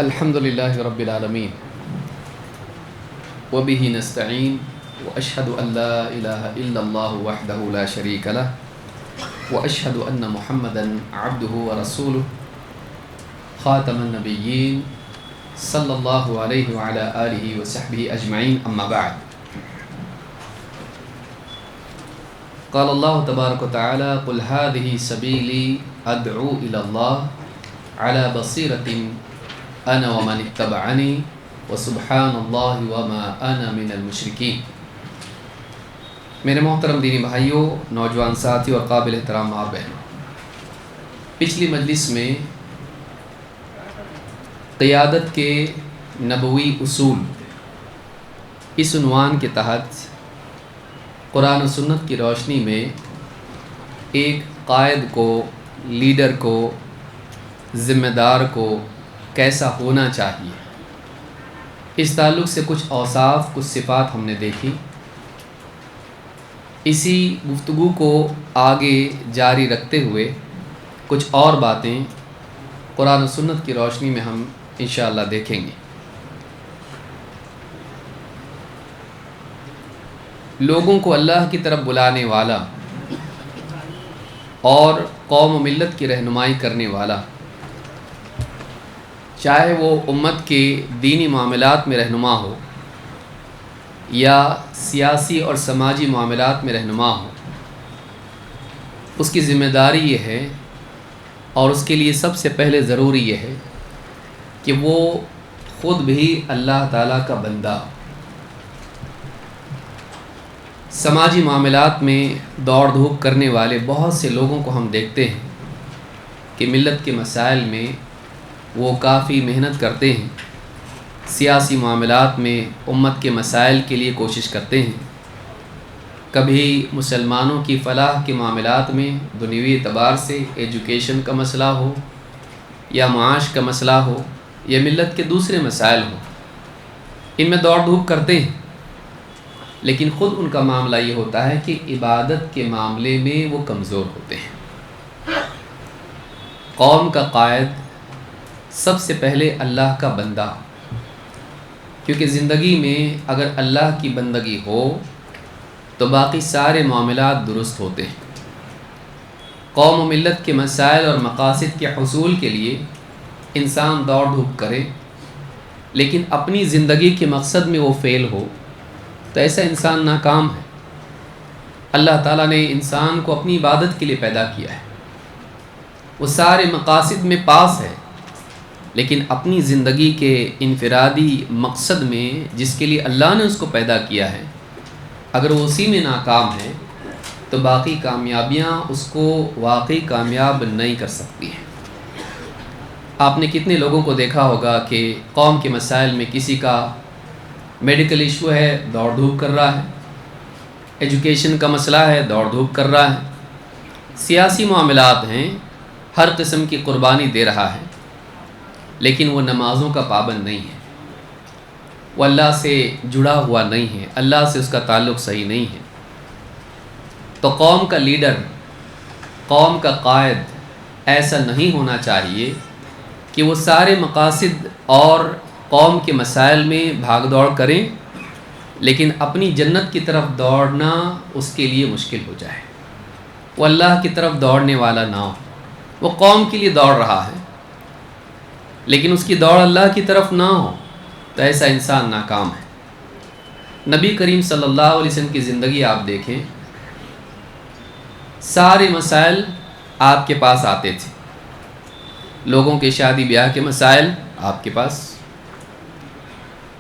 الحمد لله رب العالمين وبه نستعين وأشهد أن لا إله إلا الله وحده لا شريك له وأشهد أن محمدا عبده ورسوله خاتم النبيين صلى الله عليه وعلى آله وصحبه أجمعين أما بعد قال الله تبارك وتعالى قل هذه سبيلي أدعو إلى الله على بصيرة أنا ومن اتبعني وسبحان الله وما أنا من المشركين۔ میرے محترم دینی بھائیوں، نوجوان ساتھی اور قابل احترام ماں بہنوں، پچھلی مجلس میں قیادت کے نبوی اصول اس عنوان کے تحت قرآن و سنت کی روشنی میں ایک قائد کو، لیڈر کو، ذمہ دار کو کیسا ہونا چاہیے، اس تعلق سے کچھ اوصاف، کچھ صفات ہم نے دیکھی۔ اسی گفتگو کو آگے جاری رکھتے ہوئے کچھ اور باتیں قرآن و سنت کی روشنی میں ہم انشاءاللہ دیکھیں گے۔ لوگوں کو اللہ کی طرف بلانے والا اور قوم و ملت کی رہنمائی کرنے والا، چاہے وہ امت کے دینی معاملات میں رہنما ہو یا سیاسی اور سماجی معاملات میں رہنما ہو، اس کی ذمہ داری یہ ہے اور اس کے لیے سب سے پہلے ضروری یہ ہے کہ وہ خود بھی اللہ تعالیٰ کا بندہ۔ سماجی معاملات میں دوڑ دھوپ کرنے والے بہت سے لوگوں کو ہم دیکھتے ہیں کہ ملت کے مسائل میں وہ کافی محنت کرتے ہیں، سیاسی معاملات میں امت کے مسائل کے لیے کوشش کرتے ہیں، کبھی مسلمانوں کی فلاح کے معاملات میں دنیوی اعتبار سے ایجوکیشن کا مسئلہ ہو یا معاش کا مسئلہ ہو یا ملت کے دوسرے مسائل ہوں، ان میں دوڑ دھوپ کرتے ہیں، لیکن خود ان کا معاملہ یہ ہوتا ہے کہ عبادت کے معاملے میں وہ کمزور ہوتے ہیں۔ قوم کا قائد سب سے پہلے اللہ کا بندہ، کیونکہ زندگی میں اگر اللہ کی بندگی ہو تو باقی سارے معاملات درست ہوتے ہیں۔ قوم و ملت کے مسائل اور مقاصد کے حصول کے لیے انسان دوڑ دھوپ کرے، لیکن اپنی زندگی کے مقصد میں وہ فیل ہو تو ایسا انسان ناکام ہے۔ اللہ تعالیٰ نے انسان کو اپنی عبادت کے لیے پیدا کیا ہے، وہ سارے مقاصد میں پاس ہے، لیکن اپنی زندگی کے انفرادی مقصد میں جس کے لیے اللہ نے اس کو پیدا کیا ہے، اگر وہ اسی میں ناکام ہے تو باقی کامیابیاں اس کو واقعی کامیاب نہیں کر سکتی ہیں۔ آپ نے کتنے لوگوں کو دیکھا ہوگا کہ قوم کے مسائل میں کسی کا میڈیکل ایشو ہے، دوڑ دھوپ کر رہا ہے، ایجوکیشن کا مسئلہ ہے، دوڑ دھوپ کر رہا ہے، سیاسی معاملات ہیں، ہر قسم کی قربانی دے رہا ہے، لیکن وہ نمازوں کا پابند نہیں ہے، وہ اللہ سے جڑا ہوا نہیں ہے، اللہ سے اس کا تعلق صحیح نہیں ہے۔ تو قوم کا لیڈر، قوم کا قائد ایسا نہیں ہونا چاہیے کہ وہ سارے مقاصد اور قوم کے مسائل میں بھاگ دوڑ کریں، لیکن اپنی جنت کی طرف دوڑنا اس کے لیے مشکل ہو جائے، وہ اللہ کی طرف دوڑنے والا نہ ہو۔ وہ قوم کے لیے دوڑ رہا ہے لیکن اس کی دوڑ اللہ کی طرف نہ ہو تو ایسا انسان ناکام ہے۔ نبی کریم صلی اللہ علیہ وسلم کی زندگی آپ دیکھیں، سارے مسائل آپ کے پاس آتے تھے، لوگوں کے شادی بیاہ کے مسائل آپ کے پاس،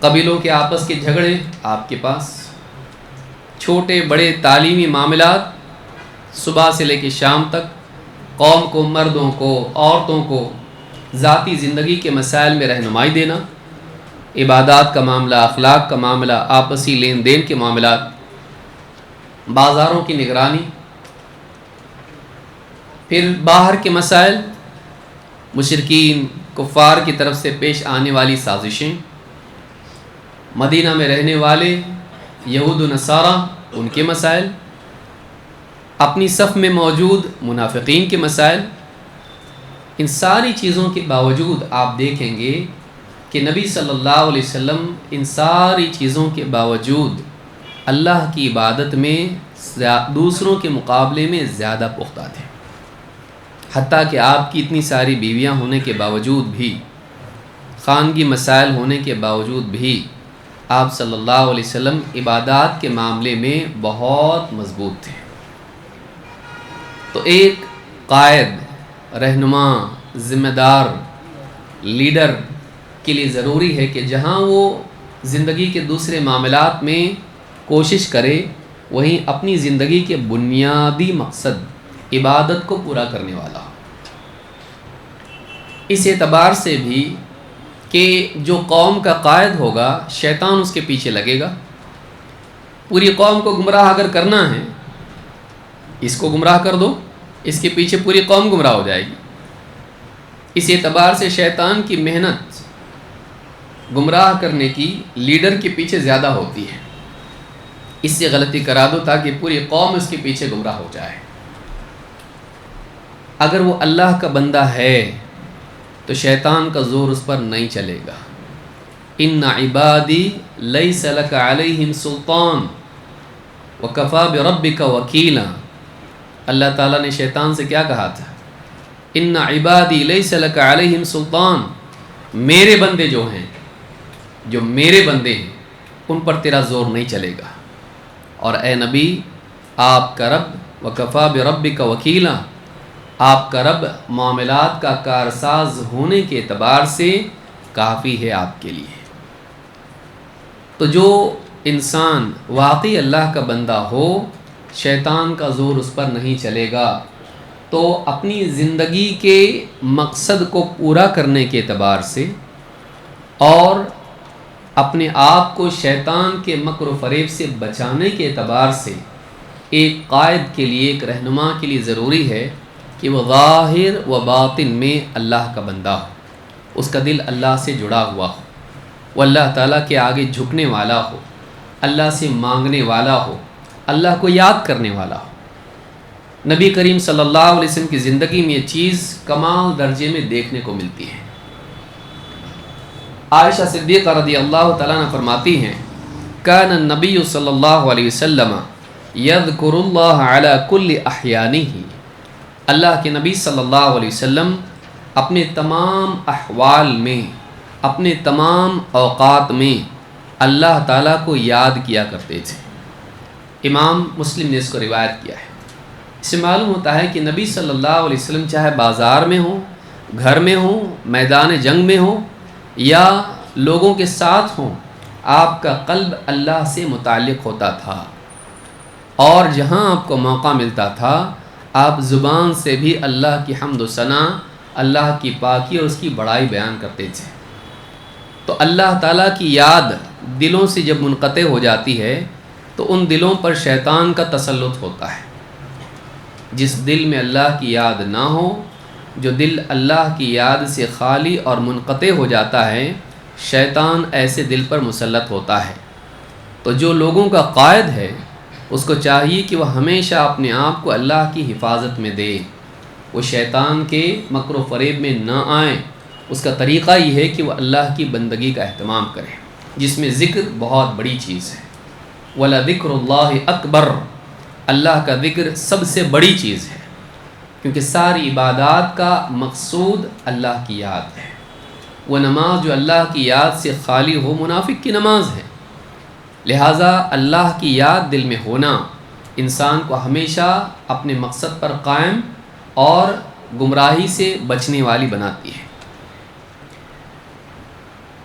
قبیلوں کے آپس کے جھگڑے آپ کے پاس، چھوٹے بڑے تعلیمی معاملات، صبح سے لے کے شام تک قوم کو، مردوں کو، عورتوں کو ذاتی زندگی کے مسائل میں رہنمائی دینا، عبادات کا معاملہ، اخلاق کا معاملہ، آپسی لین دین کے معاملات، بازاروں کی نگرانی، پھر باہر کے مسائل، مشرکین، کفار کی طرف سے پیش آنے والی سازشیں، مدینہ میں رہنے والے یہود و نصارہ ان کے مسائل، اپنی صف میں موجود منافقین کے مسائل، ان ساری چیزوں کے باوجود آپ دیکھیں گے کہ نبی صلی اللہ علیہ وسلم ان ساری چیزوں کے باوجود اللہ کی عبادت میں دوسروں کے مقابلے میں زیادہ پختہ تھے، حتیٰ کہ آپ کی اتنی ساری بیویاں ہونے کے باوجود بھی، خانگی مسائل ہونے کے باوجود بھی آپ صلی اللہ علیہ وسلم عبادات کے معاملے میں بہت مضبوط تھے۔ تو ایک قائد، رہنما، ذمہ دار، لیڈر کے لیے ضروری ہے کہ جہاں وہ زندگی کے دوسرے معاملات میں کوشش کرے، وہیں اپنی زندگی کے بنیادی مقصد عبادت کو پورا کرنے والا ہو۔ اس اعتبار سے بھی کہ جو قوم کا قائد ہوگا شیطان اس کے پیچھے لگے گا۔ پوری قوم کو گمراہ اگر کرنا ہے، اس کو گمراہ کر دو، اس کے پیچھے پوری قوم گمراہ ہو جائے گی۔ اس اعتبار سے شیطان کی محنت گمراہ کرنے کی لیڈر کے پیچھے زیادہ ہوتی ہے۔ اس سے غلطی کرا دو تاکہ پوری قوم اس کے پیچھے گمراہ ہو جائے۔ اگر وہ اللہ کا بندہ ہے تو شیطان کا زور اس پر نہیں چلے گا۔ ان عبادی لیس لک علیہم سلطان وکفی بربک وکیلا۔ اللہ تعالیٰ نے شیطان سے کیا کہا تھا؟ ان عبادی لیس لک علیہم سلطان، میرے بندے جو ہیں، جو میرے بندے ہیں، ان پر تیرا زور نہیں چلے گا۔ اور اے نبی، آپ کا رب وکفی بربک وکیلا، آپ کا رب معاملات کا کارساز ہونے کے اعتبار سے کافی ہے آپ کے لیے۔ تو جو انسان واقعی اللہ کا بندہ ہو، شیطان کا زور اس پر نہیں چلے گا، تو اپنی زندگی کے مقصد کو پورا کرنے کے اعتبار سے اور اپنے آپ کو شیطان کے مکر و فریب سے بچانے کے اعتبار سے ایک قائد کے لیے، ایک رہنما کے لیے ضروری ہے کہ وہ ظاہر و باطن میں اللہ کا بندہ ہو، اس کا دل اللہ سے جڑا ہوا ہو، وہ اللہ تعالیٰ کے آگے جھکنے والا ہو، اللہ سے مانگنے والا ہو، اللہ کو یاد کرنے والا ہو۔ نبی کریم صلی اللہ علیہ وسلم کی زندگی میں یہ چیز کمال درجے میں دیکھنے کو ملتی ہے۔ عائشہ صدیقہ رضی اللہ تعالیٰ عنہ فرماتی ہیں، کان النبی صلی اللہ علیہ وسلم یذکر اللہ علی کل احیانہ۔ اللہ کے نبی صلی اللہ علیہ وسلم اپنے تمام احوال میں، اپنے تمام اوقات میں اللہ تعالیٰ کو یاد کیا کرتے تھے۔ امام مسلم نے اس کو روایت کیا ہے۔ اس سے معلوم ہوتا ہے کہ نبی صلی اللہ علیہ وسلم چاہے بازار میں ہوں، گھر میں ہوں، میدان جنگ میں ہوں یا لوگوں کے ساتھ ہوں، آپ کا قلب اللہ سے متعلق ہوتا تھا، اور جہاں آپ کو موقع ملتا تھا آپ زبان سے بھی اللہ کی حمد و ثنا، اللہ کی پاکی اور اس کی بڑائی بیان کرتے تھے۔ تو اللہ تعالیٰ کی یاد دلوں سے جب منقطع ہو جاتی ہے تو ان دلوں پر شیطان کا تسلط ہوتا ہے۔ جس دل میں اللہ کی یاد نہ ہو، جو دل اللہ کی یاد سے خالی اور منقطع ہو جاتا ہے، شیطان ایسے دل پر مسلط ہوتا ہے۔ تو جو لوگوں کا قائد ہے اس کو چاہیے کہ وہ ہمیشہ اپنے آپ کو اللہ کی حفاظت میں دے، وہ شیطان کے مکر و فریب میں نہ آئیں۔ اس کا طریقہ یہ ہے کہ وہ اللہ کی بندگی کا اہتمام کرے، جس میں ذکر بہت بڑی چیز ہے۔ وَلَذِكْرُ اللَّهِ أَكْبَرُ، اللہ کا ذکر سب سے بڑی چیز ہے، کیونکہ ساری عبادات کا مقصود اللہ کی یاد ہے۔ وہ نماز جو اللہ کی یاد سے خالی ہو منافق کی نماز ہے، لہٰذا اللہ کی یاد دل میں ہونا انسان کو ہمیشہ اپنے مقصد پر قائم اور گمراہی سے بچنے والی بناتی ہے۔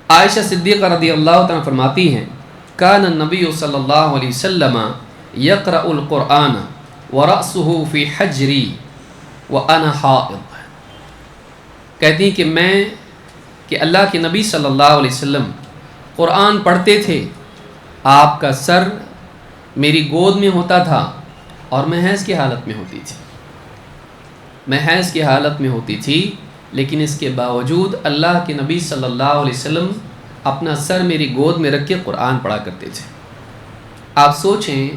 عائشہ صدیقہ رضی اللہ تعالیٰ فرماتی ہیں، کان النبی صلی اللہ علیہ وسلم یقرأ القرآن ورأسہ فی حجری وانا حائض۔ کہتی ہیں کہ اللہ کے نبی صلی اللہ علیہ وسلم قرآن پڑھتے تھے، آپ کا سر میری گود میں ہوتا تھا اور میں حیض کی حالت میں ہوتی تھی، میں حیض کی حالت میں ہوتی تھی، لیکن اس کے باوجود اللہ کے نبی صلی اللہ علیہ وسلم اپنا سر میری گود میں رکھ کے قرآن پڑھا کرتے تھے۔ آپ سوچیں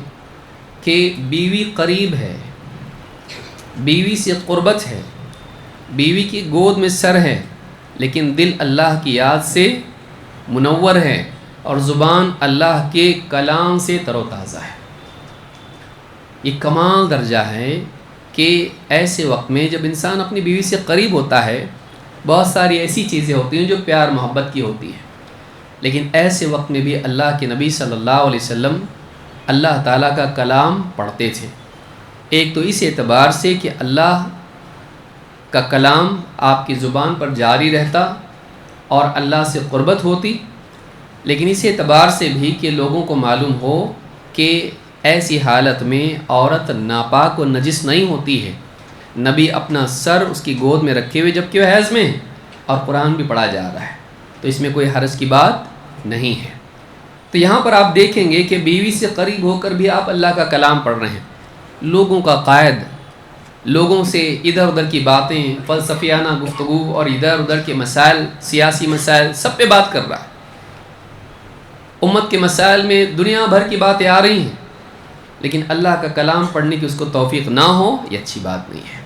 کہ بیوی قریب ہے، بیوی سے قربت ہے، بیوی کی گود میں سر ہے، لیکن دل اللہ کی یاد سے منور ہے اور زبان اللہ کے کلام سے تر و تازہ ہے۔ یہ کمال درجہ ہے کہ ایسے وقت میں جب انسان اپنی بیوی سے قریب ہوتا ہے، بہت ساری ایسی چیزیں ہوتی ہیں جو پیار محبت کی ہوتی ہیں، لیکن ایسے وقت میں بھی اللہ کے نبی صلی اللہ علیہ وسلم اللہ تعالیٰ کا کلام پڑھتے تھے۔ ایک تو اس اعتبار سے کہ اللہ کا کلام آپ کی زبان پر جاری رہتا اور اللہ سے قربت ہوتی، لیکن اس اعتبار سے بھی کہ لوگوں کو معلوم ہو کہ ایسی حالت میں عورت ناپاک و نجس نہیں ہوتی ہے۔ نبی اپنا سر اس کی گود میں رکھے ہوئے جبکہ وہ حیض میں ہے اور قرآن بھی پڑھا جا رہا ہے، تو اس میں کوئی حرج کی بات نہیں ہے۔ تو یہاں پر آپ دیکھیں گے کہ بیوی سے قریب ہو کر بھی آپ اللہ کا کلام پڑھ رہے ہیں۔ لوگوں کا قائد لوگوں سے ادھر ادھر کی باتیں، فلسفیانہ گفتگو اور ادھر ادھر کے مسائل، سیاسی مسائل، سب پہ بات کر رہا ہے۔ امت کے مسائل میں دنیا بھر کی باتیں آ رہی ہیں، لیکن اللہ کا کلام پڑھنے کی اس کو توفیق نہ ہو، یہ اچھی بات نہیں ہے۔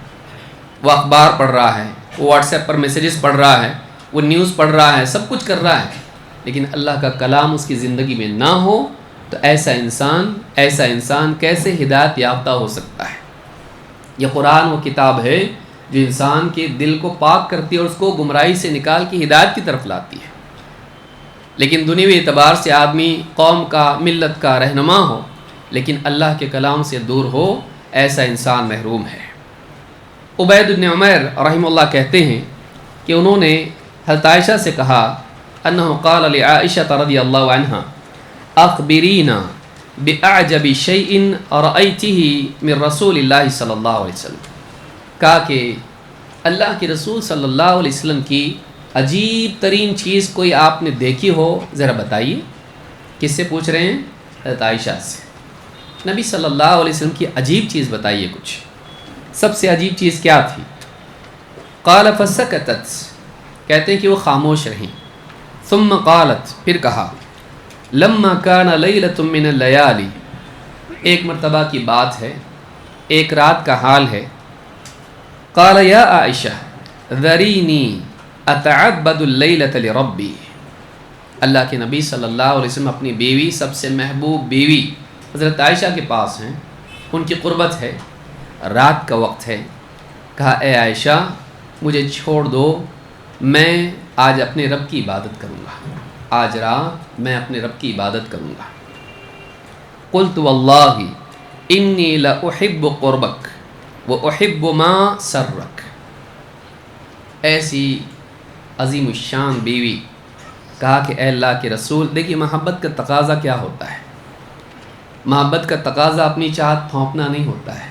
وہ اخبار پڑھ رہا ہے، وہ واٹس ایپ پر میسیجز پڑھ رہا ہے، وہ نیوز پڑھ رہا ہے، سب کچھ کر رہا ہے، لیکن اللہ کا کلام اس کی زندگی میں نہ ہو تو ایسا انسان کیسے ہدایت یافتہ ہو سکتا ہے؟ یہ قرآن وہ کتاب ہے جو انسان کے دل کو پاک کرتی ہے اور اس کو گمراہی سے نکال کے ہدایت کی طرف لاتی ہے۔ لیکن دنیوی اعتبار سے آدمی قوم کا، ملت کا رہنما ہو لیکن اللہ کے کلام سے دور ہو، ایسا انسان محروم ہے۔ عبید بن عمیر رحمہ اللہ کہتے ہیں کہ انہوں نے حضرت عائشہ سے کہا انہ قال لعائشہ رضی اللہ عنہا اخبرینا باعجب شیء رأیتہ من رسول اللہ صلی اللہ علیہ وسلم، کہا کہ اللہ کے رسول صلی اللہ علیہ وسلم کی عجیب ترین چیز کوئی آپ نے دیکھی ہو ذرا بتائیے۔ کس سے پوچھ رہے ہیں؟ حضرت عائشہ سے۔ نبی صلی اللہ علیہ وسلم کی عجیب چیز بتائیے کچھ۔ سب سے عجیب چیز کیا تھی؟ قال فسکتت، کہتے ہیں کہ وہ خاموش رہیں۔ ثم قالت، پھر کہا لما کان لیلۃ من اللیالی، ایک مرتبہ کی بات ہے، ایک رات کا حال ہے۔ قال یا عائشہ ذرینی اتعبد اللیلۃ لربی، اللہ کے نبی صلی اللہ علیہ وسلم اپنی بیوی، سب سے محبوب بیوی حضرت عائشہ کے پاس ہیں، ان کی قربت ہے، رات کا وقت ہے۔ کہا اے عائشہ مجھے چھوڑ دو، میں آج اپنے رب کی عبادت کروں گا، آج رات میں اپنے رب کی عبادت کروں گا۔ قلت واللہ انی لاحب قربک واحب ما سرک، ایسی عظیم الشان بیوی۔ کہا کہ اے اللہ کے رسول، دیکھیے محبت کا تقاضا کیا ہوتا ہے؟ محبت کا تقاضا اپنی چاہت پھونکنا نہیں ہوتا ہے،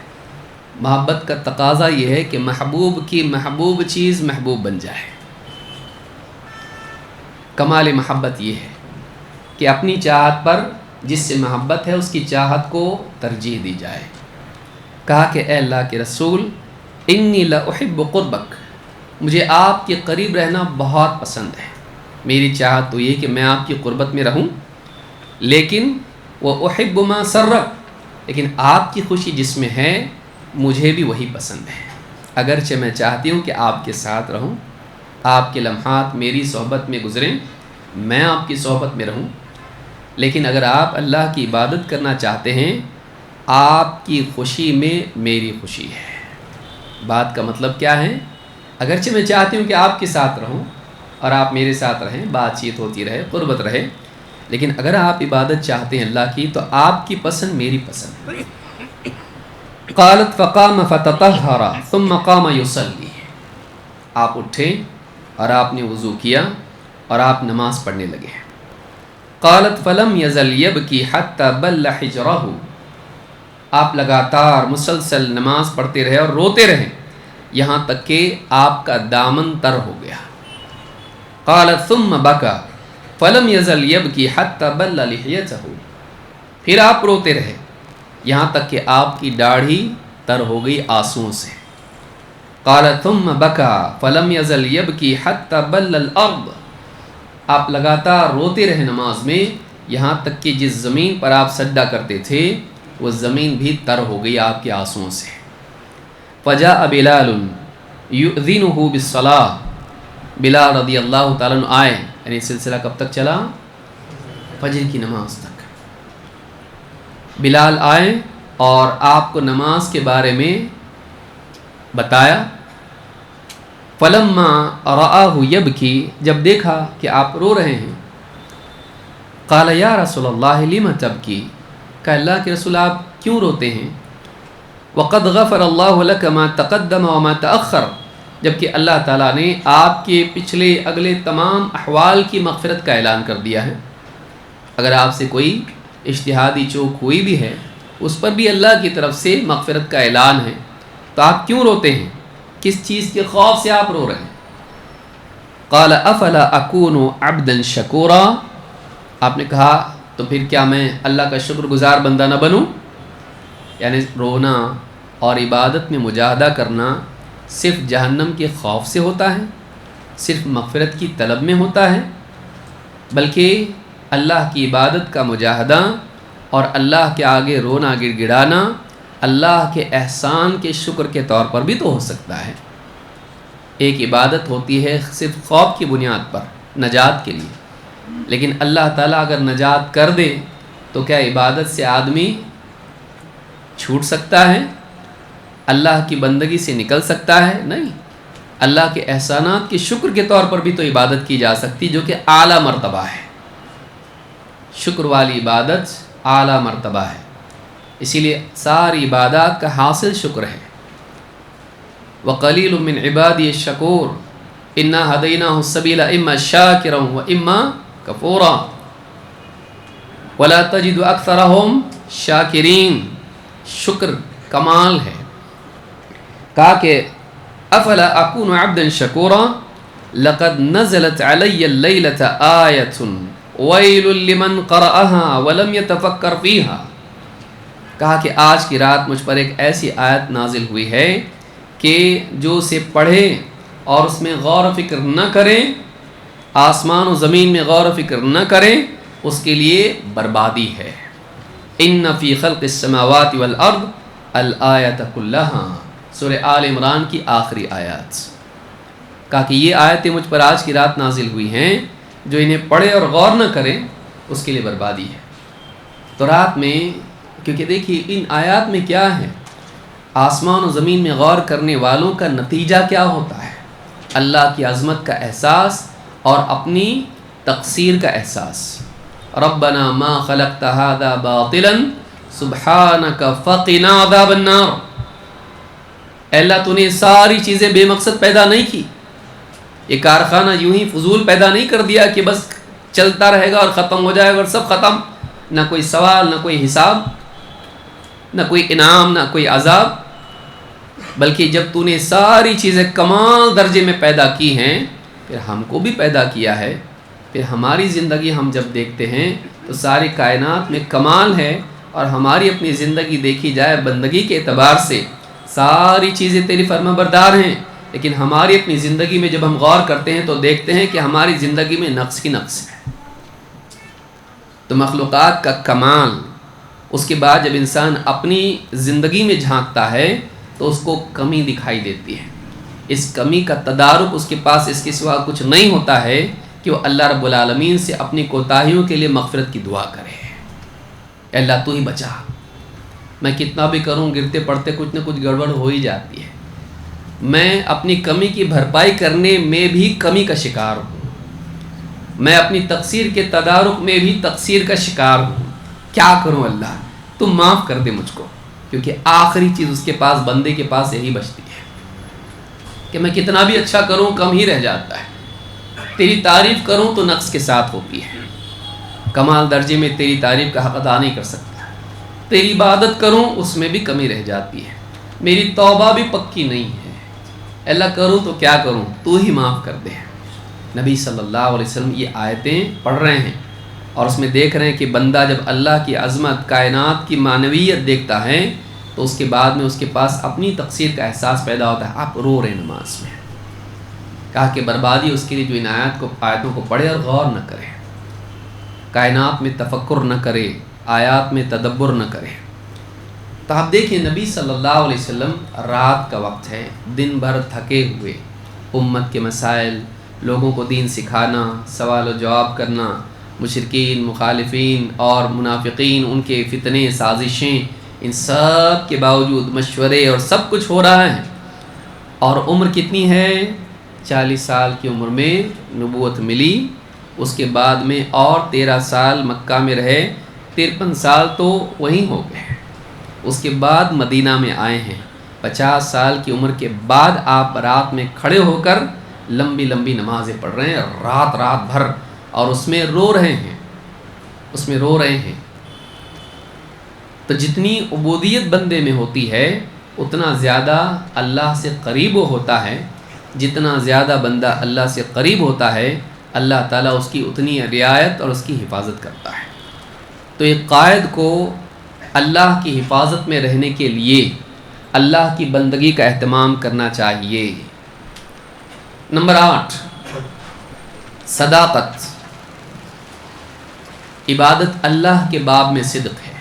محبت کا تقاضا یہ ہے کہ محبوب کی محبوب چیز محبوب بن جائے۔ کمال محبت یہ ہے کہ اپنی چاہت پر جس سے محبت ہے اس کی چاہت کو ترجیح دی جائے۔ کہا کہ اے اللہ کے رسول انی لاحب قربک، مجھے آپ کے قریب رہنا بہت پسند ہے، میری چاہت تو یہ کہ میں آپ کی قربت میں رہوں، لیکن وہ احب ما سرک، لیکن آپ کی خوشی جس میں ہے مجھے بھی وہی پسند ہے۔ اگرچہ میں چاہتی ہوں کہ آپ کے ساتھ رہوں، آپ کے لمحات میری صحبت میں گزریں، میں آپ کی صحبت میں رہوں، لیکن اگر آپ اللہ کی عبادت کرنا چاہتے ہیں، آپ کی خوشی میں میری خوشی ہے۔ بات کا مطلب کیا ہے؟ اگرچہ میں چاہتی ہوں کہ آپ کے ساتھ رہوں اور آپ میرے ساتھ رہیں، بات چیت ہوتی رہے، قربت رہے، لیکن اگر آپ عبادت چاہتے ہیں اللہ کی تو آپ کی پسند میری پسند۔ قالت فقام فتطہر ثم قام یصلی، آپ اٹھے اور آپ نے وضو کیا اور آپ نماز پڑھنے لگے۔ قالت فلم یزل یبکی حتی بل حجرہ، آپ لگاتار مسلسل نماز پڑھتے رہے اور روتے رہے یہاں تک کہ آپ کا دامن تر ہو گیا۔ قالت ثم بکا فلم یزل یبکی حتی بل لحیتہ، پھر آپ روتے رہے یہاں تک کہ آپ کی داڑھی تر ہو گئی آنسوؤں سے۔ قالت ثم بکا فلم یزل یبکی حتی بل الارض، آپ لگاتار روتے رہے نماز میں یہاں تک کہ جس زمین پر آپ سجدہ کرتے تھے وہ زمین بھی تر ہو گئی آپ کے آنسوؤں سے۔ فجاء بلال یؤذنہ بالصلاۃ، بلال رضی اللہ تعالیٰ عنہ آئے یعنی سلسلہ کب تک چلا؟ فجر کی نماز تک۔ بلال آئے اور آپ کو نماز کے بارے میں بتایا۔ فلما رآہ یبکی، جب دیکھا کہ آپ رو رہے ہیں، قال یا رسول اللہ لم تبکی، کہ اللہ کے رسول آپ کیوں روتے ہیں؟ وقد غفر اللہ لک ما تقدم وما تأخر، جبکہ اللہ تعالیٰ نے آپ کے پچھلے اگلے تمام احوال کی مغفرت کا اعلان کر دیا ہے۔ اگر آپ سے کوئی اجتہادی چوک ہوئی بھی ہے اس پر بھی اللہ کی طرف سے مغفرت کا اعلان ہے، تو آپ کیوں روتے ہیں؟ کس چیز کے خوف سے آپ رو رہے ہیں؟ قال افلا اکون عبدا شکورا، آپ نے کہا تو پھر کیا میں اللہ کا شکر گزار بندہ نہ بنوں؟ یعنی رونا اور عبادت میں مجاہدہ کرنا صرف جہنم کے خوف سے ہوتا ہے، صرف مغفرت کی طلب میں ہوتا ہے، بلکہ اللہ کی عبادت کا مجاہدہ اور اللہ کے آگے رونا گڑ گڑانا اللہ کے احسان کے شکر کے طور پر بھی تو ہو سکتا ہے۔ ایک عبادت ہوتی ہے صرف خوف کی بنیاد پر نجات کے لیے، لیکن اللہ تعالیٰ اگر نجات کر دے تو کیا عبادت سے آدمی چھوٹ سکتا ہے؟ اللہ کی بندگی سے نکل سکتا ہے؟ نہیں، اللہ کے احسانات کے شکر کے طور پر بھی تو عبادت کی جا سکتی، جو کہ اعلیٰ مرتبہ ہے۔ شکر والی عبادت اعلیٰ مرتبہ ہے، اسی لیے ساری عبادات کا حاصل شکر ہے۔ وَقَلِيلٌ مِّنْ عِبَادِيَ الشَّكُورُ إِنَّا هَدَيْنَاهُ السَّبِيلَ إِمَّا شَاكِرًا وَإِمَّا كَفُورًا وَلَا تَجِدُ أَكْثَرَهُمْ شَاكِرِينَ، شکر کمال ہے۔ کہا کہ افلا اکون عبدا شکورا لقد نزلت علی اللیلۃ آیۃ ویل لمن قرأها ولم يتفکر فیها، کہا کہ آج کی رات مجھ پر ایک ایسی آیت نازل ہوئی ہے کہ جو اسے پڑھے اور اس میں غور و فکر نہ کرے، آسمان و زمین میں غور و فکر نہ کرے، اس کے لیے بربادی ہے۔ ان فی خلق السماوات والارض الآیۃ کلھا، سورہ آل عمران کی آخری آیات۔ کہا کہ یہ آیتیں مجھ پر آج کی رات نازل ہوئی ہیں، جو انہیں پڑھے اور غور نہ کرے اس کے لیے بربادی ہے۔ تو رات میں، کیونکہ دیکھیے ان آیات میں کیا ہے، آسمان و زمین میں غور کرنے والوں کا نتیجہ کیا ہوتا ہے؟ اللہ کی عظمت کا احساس اور اپنی تقصیر کا احساس۔ ربنا ما خلقت هذا باطلا سبحانک فقنا عذاب النار، اے اللہ تو نے ساری چیزیں بے مقصد پیدا نہیں کی، یہ کارخانہ یوں ہی فضول پیدا نہیں کر دیا کہ بس چلتا رہے گا اور ختم ہو جائے گا اور سب ختم، نہ کوئی سوال، نہ کوئی حساب، نہ کوئی انعام، نہ کوئی عذاب، بلکہ جب تو نے ساری چیزیں کمال درجے میں پیدا کی ہیں، پھر ہم کو بھی پیدا کیا ہے، پھر ہماری زندگی ہم جب دیکھتے ہیں تو ساری کائنات میں کمال ہے، اور ہماری اپنی زندگی دیکھی جائے بندگی کے اعتبار سے ساری چیزیں تیری فرما بردار ہیں، لیکن ہماری اپنی زندگی میں جب ہم غور کرتے ہیں تو دیکھتے ہیں کہ ہماری زندگی میں نقص ہی نقص ہے۔ تو مخلوقات کا کمال، اس کے بعد جب انسان اپنی زندگی میں جھانکتا ہے تو اس کو کمی دکھائی دیتی ہے۔ اس کمی کا تدارک اس کے پاس اس کے سوا کچھ نہیں ہوتا ہے کہ وہ اللہ رب العالمین سے اپنی کوتاہیوں کے لیے مغفرت کی دعا کرے، اے اللہ تو ہی بچا، میں کتنا بھی کروں گرتے پڑتے کچھ نہ کچھ گڑبڑ ہو ہی جاتی ہے، میں اپنی کمی کی بھرپائی کرنے میں بھی کمی کا شکار ہوں، میں اپنی تقصیر کے تدارک میں بھی تقصیر کا شکار ہوں، کیا کروں اللہ تم معاف کر دے مجھ کو، کیونکہ آخری چیز اس کے پاس، بندے کے پاس یہی بچتی ہے کہ میں کتنا بھی اچھا کروں کم ہی رہ جاتا ہے، تیری تعریف کروں تو نقص کے ساتھ ہوتی ہے، کمال درجے میں تیری تعریف کا حق ادا نہیں کر سکتا، تیری عبادت کروں اس میں بھی کمی رہ جاتی ہے، میری توبہ بھی پکی نہیں ہے، اللہ کروں تو کیا کروں تو ہی معاف کر دے۔ نبی صلی اللہ علیہ وسلم یہ آیتیں پڑھ رہے ہیں اور اس میں دیکھ رہے ہیں کہ بندہ جب اللہ کی عظمت، کائنات کی معنویت دیکھتا ہے تو اس کے بعد میں اس کے پاس اپنی تقصیر کا احساس پیدا ہوتا ہے۔ آپ رو رہے نماز میں، کہا کہ بربادی اس کے لیے جو ان آیتوں کو پڑھے اور غور نہ کرے، کائنات میں تفکر نہ کرے، آیات میں تدبر نہ کرے۔ تو آپ دیکھیں نبی صلی اللہ علیہ وسلم، رات کا وقت ہے، دن بھر تھکے ہوئے، امت کے مسائل، لوگوں کو دین سکھانا، سوال و جواب کرنا، مشرکین، مخالفین اور منافقین، ان کے فتنے، سازشیں، ان سب کے باوجود مشورے اور سب کچھ ہو رہا ہے، اور عمر کتنی ہے؟ 40 سال کی عمر میں نبوت ملی، اس کے بعد میں اور 13 سال مکہ میں رہے، 53 سال تو وہیں ہو گئے، اس کے بعد مدینہ میں آئے ہیں۔ 50 سال کی عمر کے بعد آپ رات میں کھڑے ہو کر لمبی لمبی نمازیں پڑھ رہے ہیں، رات بھر، اور اس میں رو رہے ہیں۔ تو جتنی عبودیت بندے میں ہوتی ہے اتنا زیادہ اللہ سے قریب وہ ہوتا ہے، جتنا زیادہ بندہ اللہ سے قریب ہوتا ہے اللہ تعالیٰ اس کی اتنی رعایت اور اس کی حفاظت کرتا ہے۔ تو ایک قائد کو اللہ کی حفاظت میں رہنے کے لیے اللہ کی بندگی کا اہتمام کرنا چاہیے۔ نمبر 8، صداقت۔ عبادت اللہ کے باب میں صدق ہے،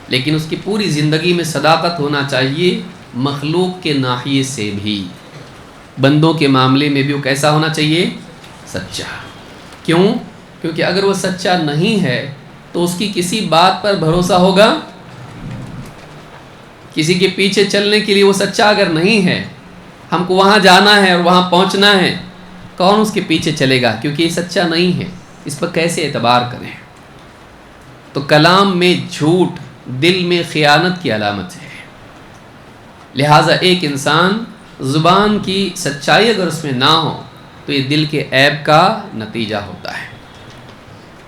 لیکن اس کی پوری زندگی میں صداقت ہونا چاہیے، مخلوق کے ناحیے سے بھی، بندوں کے معاملے میں بھی وہ کیسا ہونا چاہیے؟ سچا۔ کیوں؟ کیونکہ اگر وہ سچا نہیں ہے تو اس کی کسی بات پر بھروسہ ہوگا؟ کسی کے پیچھے چلنے کے لیے وہ سچا اگر نہیں ہے، ہم کو وہاں جانا ہے اور وہاں پہنچنا ہے، کون اس کے پیچھے چلے گا؟ کیونکہ یہ سچا نہیں ہے، اس پر کیسے اعتبار کریں؟ تو کلام میں جھوٹ دل میں خیانت کی علامت ہے، لہٰذا ایک انسان زبان کی سچائی اگر اس میں نہ ہو تو یہ دل کے عیب کا نتیجہ ہوتا ہے۔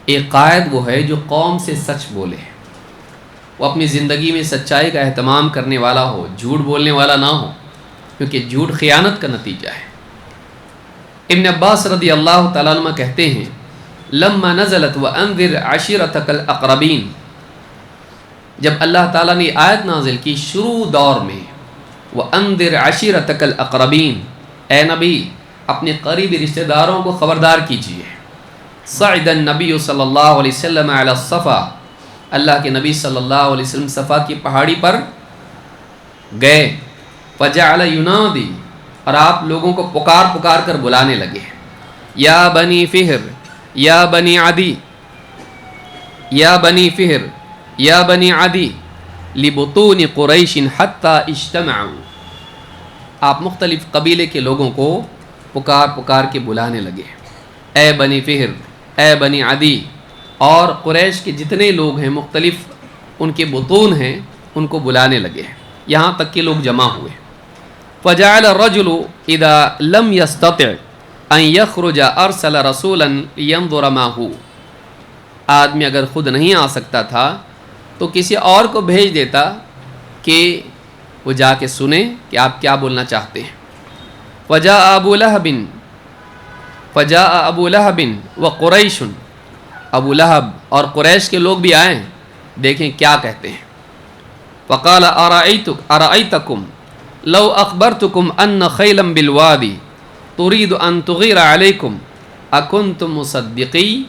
ایک قائد وہ ہے جو قوم سے سچ بولے، وہ اپنی زندگی میں سچائی کا اہتمام کرنے والا ہو، جھوٹ بولنے والا نہ ہو، کیونکہ جھوٹ خیانت کا نتیجہ ہے۔ ابن عباس رضی اللہ تعالیٰ عنہ کہتے ہیں، لما نزلت وانذر عشیرتک الاقربین، جب اللہ تعالیٰ نے آیت نازل کی شروع دور میں، وانذر عشیرتک الاقربین، اے نبی اپنے قریبی رشتہ داروں کو خبردار کیجیے۔ صعد النبی صلی اللہ علیہ وسلم علی الصفا، اللہ کے نبی صلی اللہ علیہ وسلم صفا کی پہاڑی پر گئے، فجعل ینادی، اور آپ لوگوں کو پکار کر بلانے لگے، یا بنی فہر، یا بنی عدی، یا بنی فہر، یا بنی عدی، لبطون قریش حتی اجتمعوا، آپ مختلف قبیلے کے لوگوں کو پکار کے بلانے لگے، اے بنی فہر، اے بنی عدی، اور قریش کے جتنے لوگ ہیں مختلف ان کے بطون ہیں ان کو بلانے لگے، یہاں تک کہ لوگ جمع ہوئے۔ فجعل الرجل اذا لم يستطع ان يخرج ارسل رسولا لينظر ما هو، آدمی اگر خود نہیں آ سکتا تھا تو کسی اور کو بھیج دیتا کہ وہ جا کے سنے کہ آپ کیا بولنا چاہتے ہیں۔ فجاء ابو لہب وقریش، ابو لہب اور قریش کے لوگ بھی آئے، دیکھیں کیا کہتے ہیں۔ فقال ارأیتکم لو اخبرتکم ان خیلا بالوادی ترید ان تغیر علیکم اکنتم مصدقی،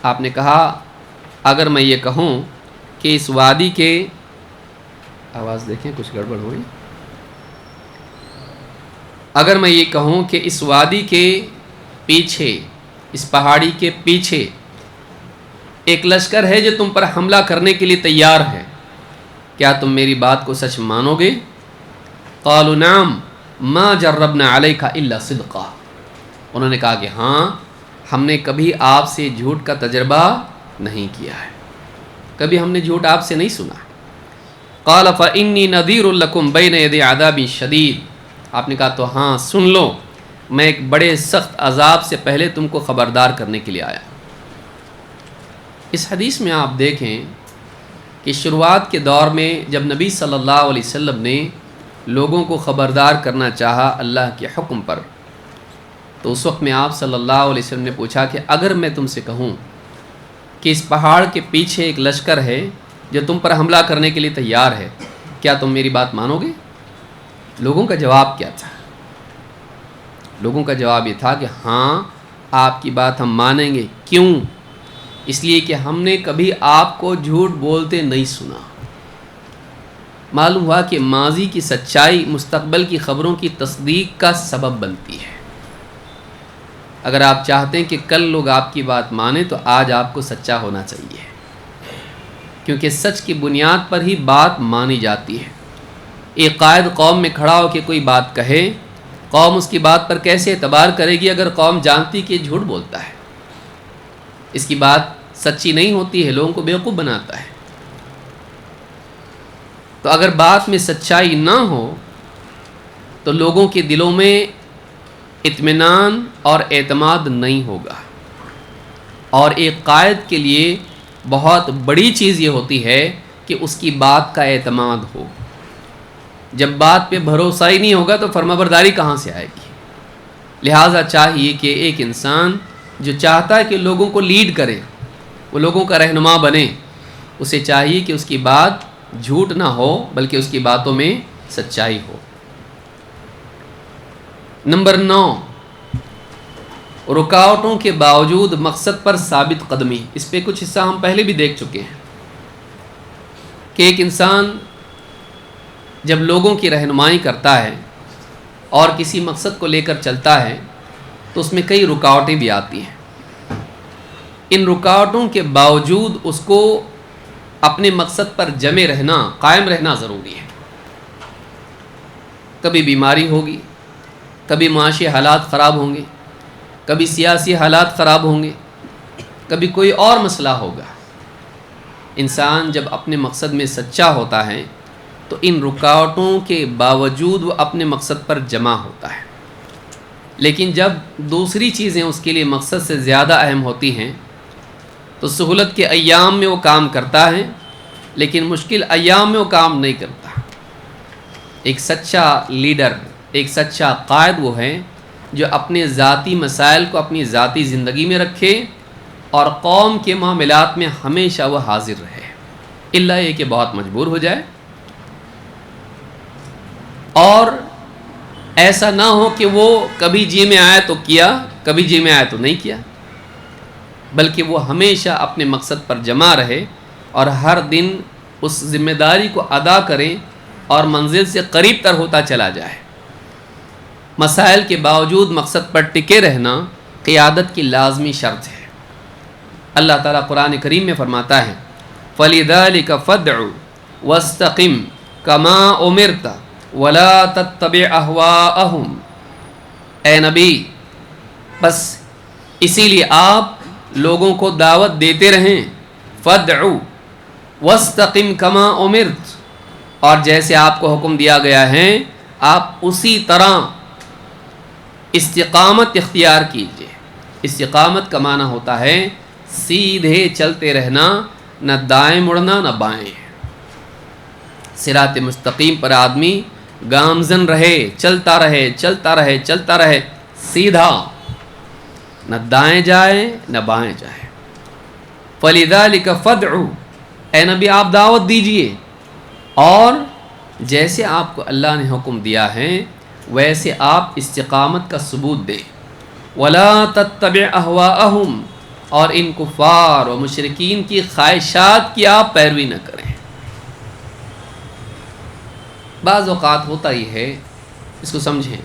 آپ نے کہا اگر میں یہ کہوں کہ اس وادی کے، آواز دیکھیں کچھ گڑبڑ ہوئی، اگر میں یہ کہوں کہ اس وادی کے پیچھے، اس پہاڑی کے پیچھے ایک لشکر ہے جو تم پر حملہ کرنے کے لیے تیار ہے، کیا تم میری بات کو سچ مانو گے؟ قالوا نعم ما جربنا علیک الا صدقا، انہوں نے کہا کہ ہاں، ہم نے کبھی آپ سے جھوٹ کا تجربہ نہیں کیا ہے، کبھی ہم نے جھوٹ آپ سے نہیں سنا۔ قال فإنی نذیر لکم بین یدی عذاب شدید، آپ نے کہا تو ہاں سن لو، میں ایک بڑے سخت عذاب سے پہلے تم کو خبردار کرنے کے لیے آیا۔ اس حدیث میں آپ دیکھیں کہ شروعات کے دور میں جب نبی صلی اللہ علیہ وسلم نے لوگوں کو خبردار کرنا چاہا اللہ کے حکم پر، تو اس وقت میں آپ صلی اللہ علیہ وسلم نے پوچھا کہ اگر میں تم سے کہوں کہ اس پہاڑ کے پیچھے ایک لشکر ہے جو تم پر حملہ کرنے کے لیے تیار ہے، کیا تم میری بات مانو گے؟ لوگوں کا جواب کیا تھا؟ لوگوں کا جواب یہ تھا کہ ہاں آپ کی بات ہم مانیں گے۔ کیوں؟ اس لیے کہ ہم نے کبھی آپ کو جھوٹ بولتے نہیں سنا۔ معلوم ہوا کہ ماضی کی سچائی مستقبل کی خبروں کی تصدیق کا سبب بنتی ہے۔ اگر آپ چاہتے ہیں کہ کل لوگ آپ کی بات مانیں تو آج آپ کو سچا ہونا چاہیے، کیونکہ سچ کی بنیاد پر ہی بات مانی جاتی ہے۔ ایک قائد قوم میں کھڑا ہو کے کوئی بات کہے، قوم اس کی بات پر کیسے اعتبار کرے گی اگر قوم جانتی کہ یہ جھوٹ بولتا ہے، اس کی بات سچی نہیں ہوتی ہے، لوگوں کو بیوقوف بناتا ہے۔ تو اگر بات میں سچائی نہ ہو تو لوگوں کے دلوں میں اطمینان اور اعتماد نہیں ہوگا، اور ایک قائد کے لیے بہت بڑی چیز یہ ہوتی ہے کہ اس کی بات کا اعتماد ہو۔ جب بات پہ بھروسہ ہی نہیں ہوگا تو فرمانبرداری کہاں سے آئے گی؟ لہٰذا چاہیے کہ ایک انسان جو چاہتا ہے کہ لوگوں کو لیڈ کرے، وہ لوگوں کا رہنما بنے، اسے چاہیے کہ اس کی بات جھوٹ نہ ہو بلکہ اس کی باتوں میں سچائی ہو۔ نمبر 9، رکاوٹوں کے باوجود مقصد پر ثابت قدمی۔ اس پہ کچھ حصہ ہم پہلے بھی دیکھ چکے ہیں کہ ایک انسان جب لوگوں کی رہنمائی کرتا ہے اور کسی مقصد کو لے کر چلتا ہے تو اس میں کئی رکاوٹیں بھی آتی ہیں۔ ان رکاوٹوں کے باوجود اس کو اپنے مقصد پر جمے رہنا، قائم رہنا ضروری ہے۔ کبھی بیماری ہوگی، کبھی معاشی حالات خراب ہوں گے، کبھی سیاسی حالات خراب ہوں گے، کبھی کوئی اور مسئلہ ہوگا۔ انسان جب اپنے مقصد میں سچا ہوتا ہے تو ان رکاوٹوں کے باوجود وہ اپنے مقصد پر جمع ہوتا ہے۔ لیکن جب دوسری چیزیں اس کے لیے مقصد سے زیادہ اہم ہوتی ہیں تو سہولت کے ایام میں وہ کام کرتا ہے، لیکن مشکل ایام میں وہ کام نہیں کرتا۔ ایک سچا لیڈر، ایک سچا قائد وہ ہے جو اپنے ذاتی مسائل کو اپنی ذاتی زندگی میں رکھے اور قوم کے معاملات میں ہمیشہ وہ حاضر رہے، الا یہ کہ بہت مجبور ہو جائے۔ اور ایسا نہ ہو کہ وہ کبھی جی میں آیا تو کیا، کبھی جی میں آیا تو نہیں کیا، بلکہ وہ ہمیشہ اپنے مقصد پر جمع رہے اور ہر دن اس ذمہ داری کو ادا کریں اور منزل سے قریب تر ہوتا چلا جائے۔ مسائل کے باوجود مقصد پر ٹکے رہنا قیادت کی لازمی شرط ہے۔ اللہ تعالیٰ قرآن کریم میں فرماتا ہے فَلِذَلِكَ فَادْعُ وَاسْتَقِمْ كَمَا أُمِرْتَ وَلَا تَتَّبِعْ أَهْوَاءَهُمْ۔ اے نبی، بس اسی لیے آپ لوگوں کو دعوت دیتے رہیں، فَادْعُ وَاسْتَقِمْ كَمَا أُمِرْتَ، اور جیسے آپ کو حکم دیا گیا ہے آپ اسی طرح استقامت اختیار کیجیے۔ استقامت کا معنی ہوتا ہے سیدھے چلتے رہنا، نہ دائیں مڑنا نہ بائیں۔ صراط مستقیم پر آدمی گامزن رہے، چلتا رہے چلتا رہے چلتا رہے، سیدھا، نہ دائیں جائے نہ بائیں جائے۔ فَلِذَلِكَ فَادْعُ، اے نبی آپ دعوت دیجئے، اور جیسے آپ کو اللہ نے حکم دیا ہے ویسے آپ استقامت کا ثبوت دیں۔ وَلَا تَتَّبِعْ أَهْوَاءَهُمْ، اور ان کفار و مشرکین کی خواہشات کی آپ پیروی نہ کریں۔ بعض اوقات ہوتا ہی ہے، اس کو سمجھیں،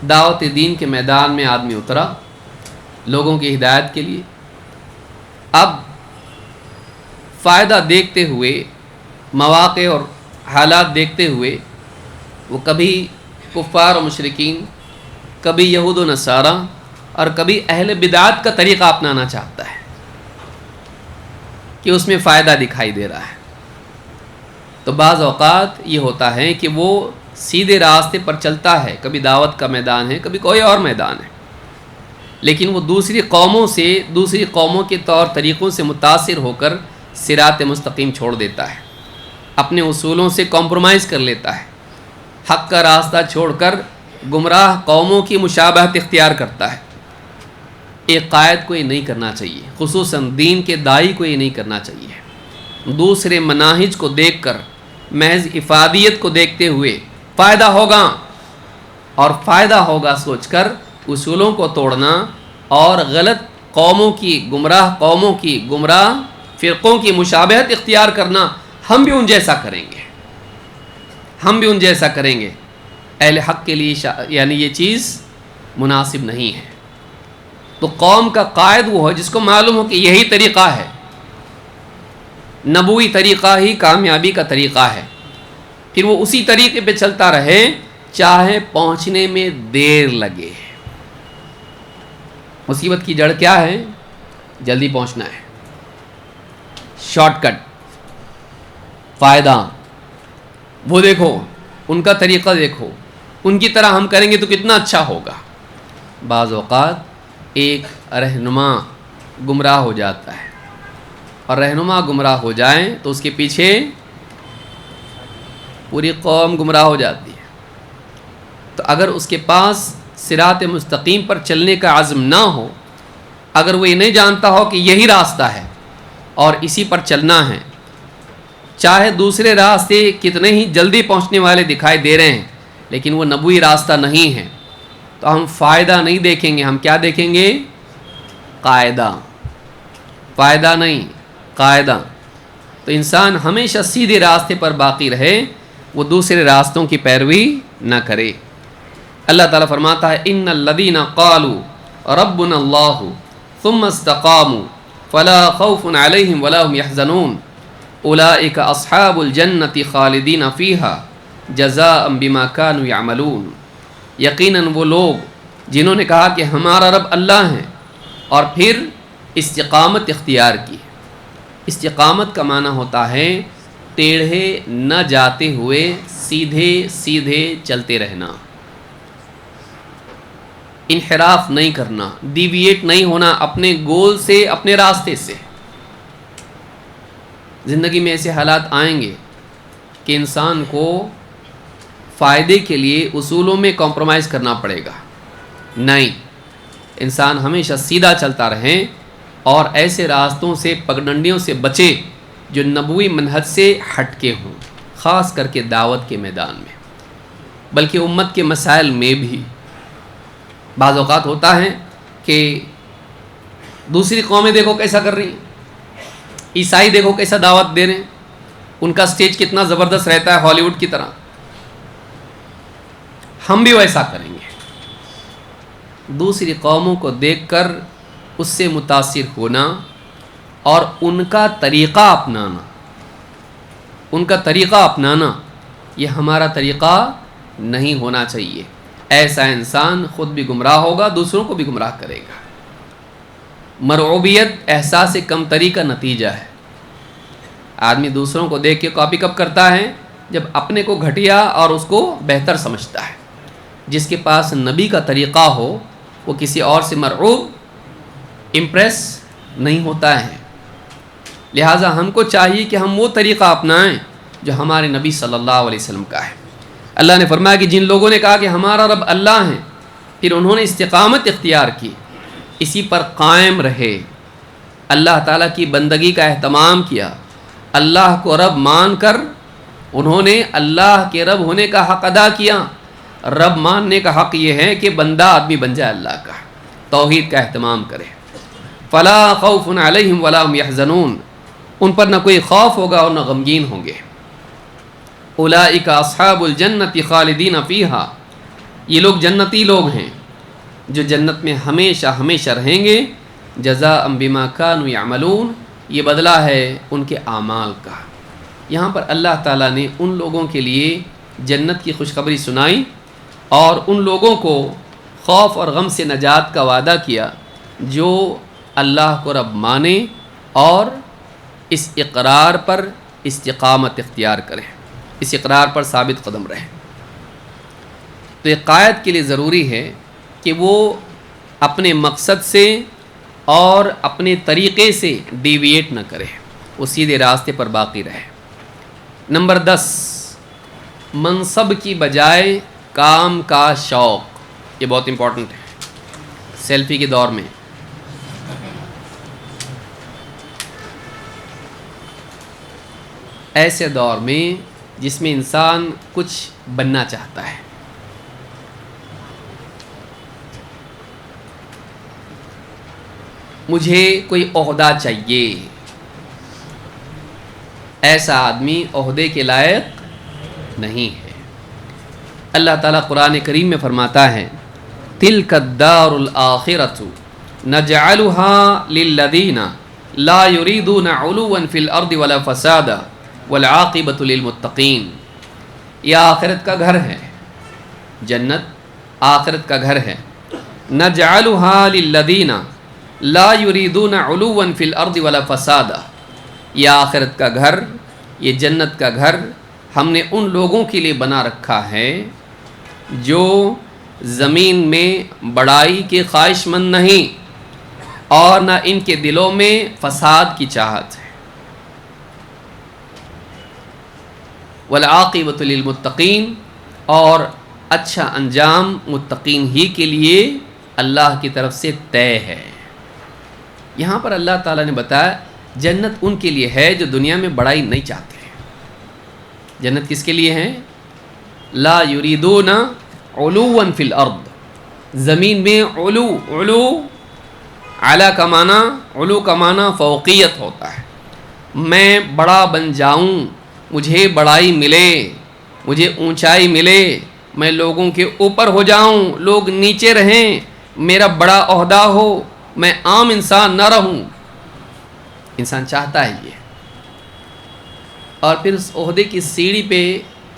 دعوت دین کے میدان میں آدمی اترا لوگوں کی ہدایت کے لیے، اب فائدہ دیکھتے ہوئے، مواقع اور حالات دیکھتے ہوئے وہ کبھی کفار و مشرکین، کبھی یہود و نصارہ اور کبھی اہل بدعات کا طریقہ اپنانا چاہتا ہے کہ اس میں فائدہ دکھائی دے رہا ہے۔ تو بعض اوقات یہ ہوتا ہے کہ وہ سیدھے راستے پر چلتا ہے، کبھی دعوت کا میدان ہے، کبھی کوئی اور میدان ہے، لیکن وہ دوسری قوموں سے، دوسری قوموں کے طور طریقوں سے متاثر ہو کر صراط مستقیم چھوڑ دیتا ہے، اپنے اصولوں سے کمپرومائز کر لیتا ہے، حق کا راستہ چھوڑ کر گمراہ قوموں کی مشابہت اختیار کرتا ہے۔ ایک قائد کو یہ نہیں کرنا چاہیے، خصوصاً دین کے داعی کو یہ نہیں کرنا چاہیے۔ دوسرے مناہج کو دیکھ کر، محض افادیت کو دیکھتے ہوئے فائدہ ہوگا اور فائدہ ہوگا سوچ کر اصولوں کو توڑنا اور غلط قوموں کی، گمراہ فرقوں کی مشابہت اختیار کرنا، ہم بھی ان جیسا کریں گے، ہم بھی ان جیسا کریں گے۔ اہل حق کے لیے یعنی یہ چیز مناسب نہیں ہے۔ تو قوم کا قائد وہ ہے جس کو معلوم ہو کہ یہی طریقہ ہے، نبوی طریقہ ہی کامیابی کا طریقہ ہے، پھر وہ اسی طریقے پہ چلتا رہے چاہے پہنچنے میں دیر لگے۔ مصیبت کی جڑ کیا ہے؟ جلدی پہنچنا ہے، شارٹ کٹ، فائدہ۔ وہ دیکھو ان کا طریقہ، دیکھو ان کی طرح ہم کریں گے تو کتنا اچھا ہوگا۔ بعض اوقات ایک رہنما گمراہ ہو جاتا ہے، اور رہنما گمراہ ہو جائیں تو اس کے پیچھے پوری قوم گمراہ ہو جاتی ہے۔ تو اگر اس کے پاس صراط مستقیم پر چلنے کا عزم نہ ہو، اگر وہ یہ نہیں جانتا ہو کہ یہی راستہ ہے اور اسی پر چلنا ہے، چاہے دوسرے راستے کتنے ہی جلدی پہنچنے والے دکھائی دے رہے ہیں لیکن وہ نبوی راستہ نہیں ہے، تو ہم فائدہ نہیں دیکھیں گے، ہم کیا دیکھیں گے؟ قاعدہ، فائدہ نہیں قاعدہ۔ تو انسان ہمیشہ سیدھے راستے پر باقی رہے، وہ دوسرے راستوں کی پیروی نہ کرے۔ اللہ تعالیٰ فرماتا ہے ان الذین قالوا ربنا اللہ ثم استقاموا فلا خوف علیہم ولا هم يحزنون اولئک اصحاب الجنۃ خالدین فیہا جزاء بما كانوا يعملون۔ یقیناً وہ لوگ جنہوں نے کہا کہ ہمارا رب اللہ ہے اور پھر استقامت اختیار کی۔ استقامت کا معنی ہوتا ہے ٹیڑھے نہ جاتے ہوئے سیدھے سیدھے چلتے رہنا، انحراف نہیں کرنا، ڈیویٹ نہیں ہونا اپنے گول سے، اپنے راستے سے۔ زندگی میں ایسے حالات آئیں گے کہ انسان کو فائدے کے لیے اصولوں میں کمپرومائز کرنا پڑے گا، نہیں، انسان ہمیشہ سیدھا چلتا رہے اور ایسے راستوں سے، پگڈنڈیوں سے بچے جو نبوی منہج سے ہٹ کے ہوں، خاص کر کے دعوت کے میدان میں، بلکہ امت کے مسائل میں بھی۔ بعض اوقات ہوتا ہے کہ دوسری قومیں دیکھو کیسا کر رہی ہیں، عیسائی دیکھو کیسا دعوت دے رہے ہیں، ان کا سٹیج کتنا زبردست رہتا ہے ہالی ووڈ کی طرح، ہم بھی ویسا کریں گے۔ دوسری قوموں کو دیکھ کر اس سے متاثر ہونا اور ان کا طریقہ اپنانا یہ ہمارا طریقہ نہیں ہونا چاہیے۔ ایسا انسان خود بھی گمراہ ہوگا، دوسروں کو بھی گمراہ کرے گا۔ مرعوبیت احساس کمتری کا نتیجہ ہے۔ آدمی دوسروں کو دیکھ کے کاپی کب کرتا ہے؟ جب اپنے کو گھٹیا اور اس کو بہتر سمجھتا ہے۔ جس کے پاس نبی کا طریقہ ہو وہ کسی اور سے مرعوب، امپریس نہیں ہوتا ہے۔ لہٰذا ہم کو چاہیے کہ ہم وہ طریقہ اپنائیں جو ہمارے نبی صلی اللہ علیہ وسلم کا ہے۔ اللہ نے فرمایا کہ جن لوگوں نے کہا کہ ہمارا رب اللہ ہے، پھر انہوں نے استقامت اختیار کی، اسی پر قائم رہے، اللہ تعالیٰ کی بندگی کا اہتمام کیا، اللہ کو رب مان کر انہوں نے اللہ کے رب ہونے کا حق ادا کیا۔ رب ماننے کا حق یہ ہے کہ بندہ آدمی بن جائے اللہ کا، توحید کا اہتمام کرے۔ فلا خوف علیہم ولا هم يحزنون، ان پر نہ کوئی خوف ہوگا اور نہ غمگین ہوں گے۔ اولئک اصحاب الجنۃ خالدین فیہا، یہ لوگ جنتی لوگ ہیں جو جنت میں ہمیشہ ہمیشہ رہیں گے۔ جزاء بما كانوا يعملون، یہ بدلہ ہے ان کے اعمال کا۔ یہاں پر اللہ تعالیٰ نے ان لوگوں کے لیے جنت کی خوشخبری سنائی اور ان لوگوں کو خوف اور غم سے نجات کا وعدہ کیا جو اللہ کو رب مانے اور اس اقرار پر استقامت اختیار کریں، اس اقرار پر ثابت قدم رہیں۔ تو یہ قائد کے لیے ضروری ہے کہ وہ اپنے مقصد سے اور اپنے طریقے سے ڈیویٹ نہ کرے، وہ سیدھے راستے پر باقی رہے۔ نمبر 10، منصب کی بجائے کام کا شوق، یہ بہت امپورٹنٹ ہے سیلفی کے دور میں۔ ایسے دور میں جس میں انسان کچھ بننا چاہتا ہے، مجھے کوئی عہدہ چاہیے، ایسا آدمی عہدے کے لائق نہیں ہے۔ اللہ تعالیٰ قرآن کریم میں فرماتا ہے تلک الدار الآخرۃ نجعلها للذین لا یریدون علوا فی الارض ولا فسادا والعاقبۃ للمتقین. یہ آخرت کا گھر ہے، جنت آخرت کا گھر ہے. نجعلها للذین لا یریدون علوا فی الارض ولا فسادا. یہ آخرت کا گھر، یہ جنت کا گھر ہم نے ان لوگوں کے لیے بنا رکھا ہے جو زمین میں بڑائی کے خواہش مند نہیں اور نہ ان کے دلوں میں فساد کی چاہت ہے. والعاقبۃ للمتقین، اور اچھا انجام متقین ہی کے لیے اللہ کی طرف سے طے ہے. یہاں پر اللہ تعالیٰ نے بتایا جنت ان کے لیے ہے جو دنیا میں بڑائی نہیں چاہتے. جنت کس کے لیے ہے؟ لا یریدون علوا فی الارض، زمین میں علو اعلیٰ کا معنی، علو کا معنی فوقیت ہوتا ہے. میں بڑا بن جاؤں، مجھے بڑائی ملے، مجھے اونچائی ملے، میں لوگوں کے اوپر ہو جاؤں، لوگ نیچے رہیں، میرا بڑا عہدہ ہو، میں عام انسان نہ رہوں. انسان چاہتا ہے یہ، اور پھر اس عہدے کی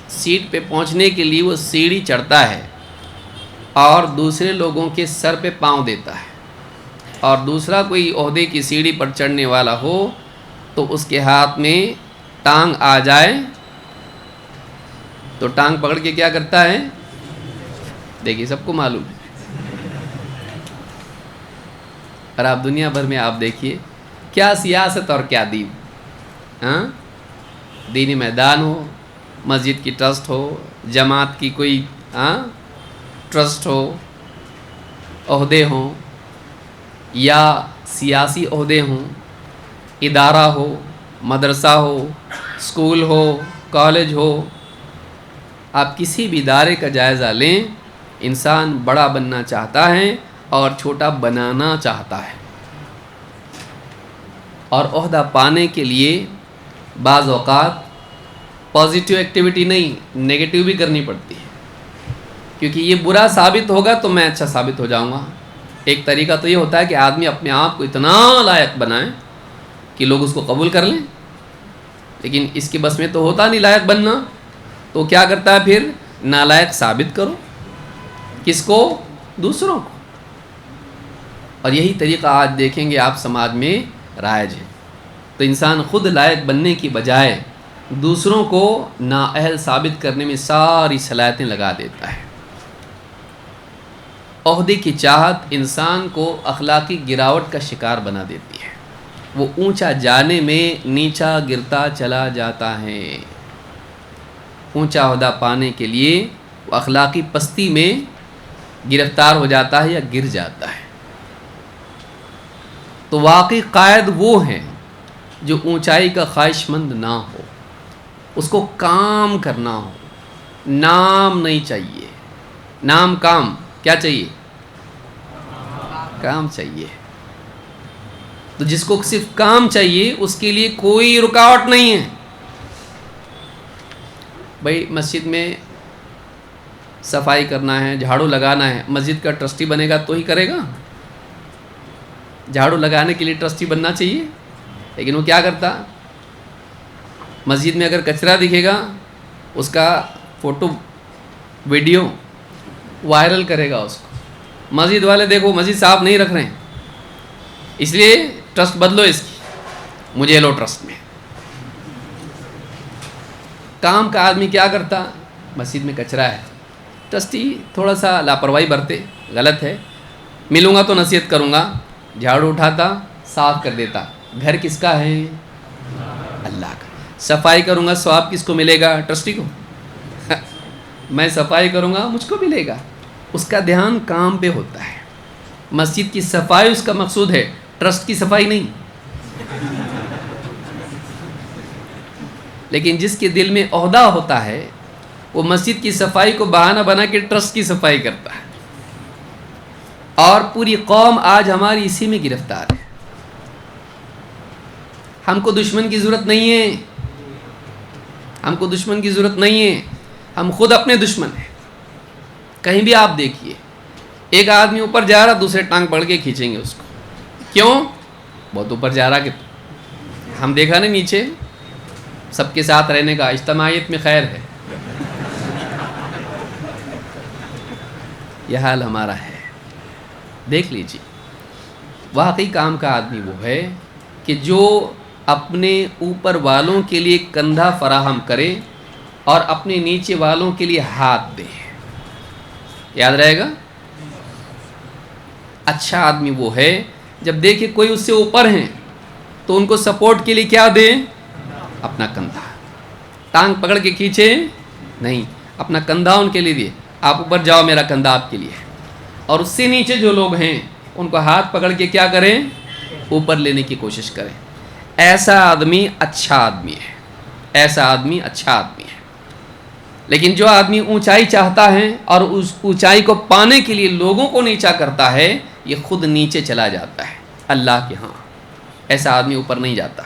سیٹ پہ پہنچنے کے لیے وہ سیڑھی چڑھتا ہے اور دوسرے لوگوں کے سر پہ پاؤں دیتا ہے. اور دوسرا کوئی عہدے کی سیڑھی پر چڑھنے والا ہو تو اس کے ہاتھ میں ٹانگ آ جائے تو ٹانگ پکڑ کے کیا کرتا ہے؟ دیکھیے سب کو معلوم ہے. اور آپ دنیا بھر میں آپ دیکھیے کیا سیاست اور کیا دین. دینی میدان ہو، مسجد کی ٹرسٹ ہو، جماعت کی کوئی ٹرسٹ ہو، عہدے ہوں یا سیاسی عہدے ہوں، ادارہ ہو، مدرسہ ہو، اسکول ہو، کالج ہو، آپ کسی بھی ادارے کا جائزہ لیں، انسان بڑا بننا چاہتا ہے اور چھوٹا بنانا چاہتا ہے. اور عہدہ پانے کے لیے بعض اوقات پازیٹیو ایکٹیویٹی نہیں، نیگیٹیو بھی کرنی پڑتی ہے، کیونکہ یہ برا ثابت ہوگا تو میں اچھا ثابت ہو جاؤں گا. ایک طریقہ تو یہ ہوتا ہے کہ آدمی اپنے آپ کو اتنا لائق بنائے کہ لوگ اس کو قبول کر لیں، لیکن اس کی بس میں تو ہوتا نہیں لائق بننا، تو کیا کرتا ہے پھر؟ نالائق ثابت کرو. کس کو؟ دوسروں کو. اور یہی طریقہ آج دیکھیں گے آپ سماج میں رائج ہے. تو انسان خود لائق بننے کی بجائے دوسروں کو نااہل ثابت کرنے میں ساری صلاحیتیں لگا دیتا ہے. عہدے کی چاہت انسان کو اخلاقی گراوٹ کا شکار بنا دیتی ہے. وہ اونچا جانے میں نیچا گرتا چلا جاتا ہے. اونچا عہدہ پانے کے لیے وہ اخلاقی پستی میں گرفتار ہو جاتا ہے یا گر جاتا ہے. تو واقعی قائد وہ ہیں جو اونچائی کا خواہش مند نہ ہو، اس کو کام کرنا ہو. نام نہیں چاہیے، نام کام کیا چاہیے؟ کام چاہیے. تو جس کو صرف کام چاہیے اس کے لیے کوئی رکاوٹ نہیں ہے. بھائی مسجد میں صفائی کرنا ہے، جھاڑو لگانا ہے، مسجد کا ٹرسٹی بنے گا تو ہی کرے گا. جھاڑو لگانے کے لیے ٹرسٹی بننا چاہیے، لیکن وہ کیا کرتا؟ مسجد میں اگر کچرا دکھے گا اس کا فوٹو ویڈیو وائرل کرے گا اس کو. مسجد والے دیکھو مسجد صاف نہیں رکھ رہے ہیں، اس لیے ٹرسٹ بدلو، اس کی مجھے لو ٹرسٹ میں. کام کا آدمی کیا کرتا؟ مسجد میں کچرا ہے، ٹرسٹی تھوڑا سا لاپرواہی برتے، غلط ہے، ملوں گا تو نصیحت کروں گا، جھاڑو اٹھاتا صاف کر دیتا. گھر کس کا ہے؟ اللہ کا. صفائی کروں گا ثواب کس کو ملے گا؟ ٹرسٹی کو. میں صفائی کروں گا مجھ کو ملے گا. اس کا دھیان کام پہ ہوتا ہے. مسجد کی صفائی اس کا مقصود ہے، ٹرسٹ کی صفائی نہیں. لیکن جس کے دل میں عہدہ ہوتا ہے وہ مسجد کی صفائی کو بہانہ بنا کے ٹرسٹ کی صفائی کرتا ہے. اور پوری قوم آج ہماری اسی میں گرفتار ہے. ہم کو دشمن کی ضرورت نہیں ہے، ہم کو دشمن کی ضرورت نہیں ہے، ہم خود اپنے دشمن ہیں. کہیں بھی آپ دیکھیے ایک آدمی اوپر جا رہا, دوسرے ٹانگ پکڑ کے کھینچیں گے اس کو. کیوں؟ بہت اوپر جا رہا کہ ہم دیکھا نا نیچے سب کے ساتھ رہنے کا, اجتماعیت میں خیر ہے. یہ حال ہمارا ہے. دیکھ لیجیے, واقعی کام کا آدمی وہ ہے کہ جو اپنے اوپر والوں کے لیے کندھا فراہم کرے اور اپنے نیچے والوں کے لیے ہاتھ دے. یاد رہے گا. اچھا آدمی وہ ہے جب دیکھے کوئی اس سے اوپر ہیں تو ان کو سپورٹ کے لیے کیا دے؟ اپنا کندھا. ٹانگ پکڑ کے کھینچے نہیں, اپنا کندھا ان کے لیے دیے. آپ اوپر جاؤ, میرا کندھا آپ کے لیے ہے. اور اس سے نیچے جو لوگ ہیں ان کو ہاتھ پکڑ کے کیا کریں؟ اوپر لینے کی کوشش کریں. ایسا آدمی اچھا آدمی ہے. ایسا آدمی اچھا آدمی ہے. لیکن جو آدمی اونچائی چاہتا ہے اور اس اونچائی کو پانے کے لیے لوگوں کو نیچا کرتا ہے, یہ خود نیچے چلا جاتا ہے اللہ کے ہاں. ایسا آدمی اوپر نہیں جاتا.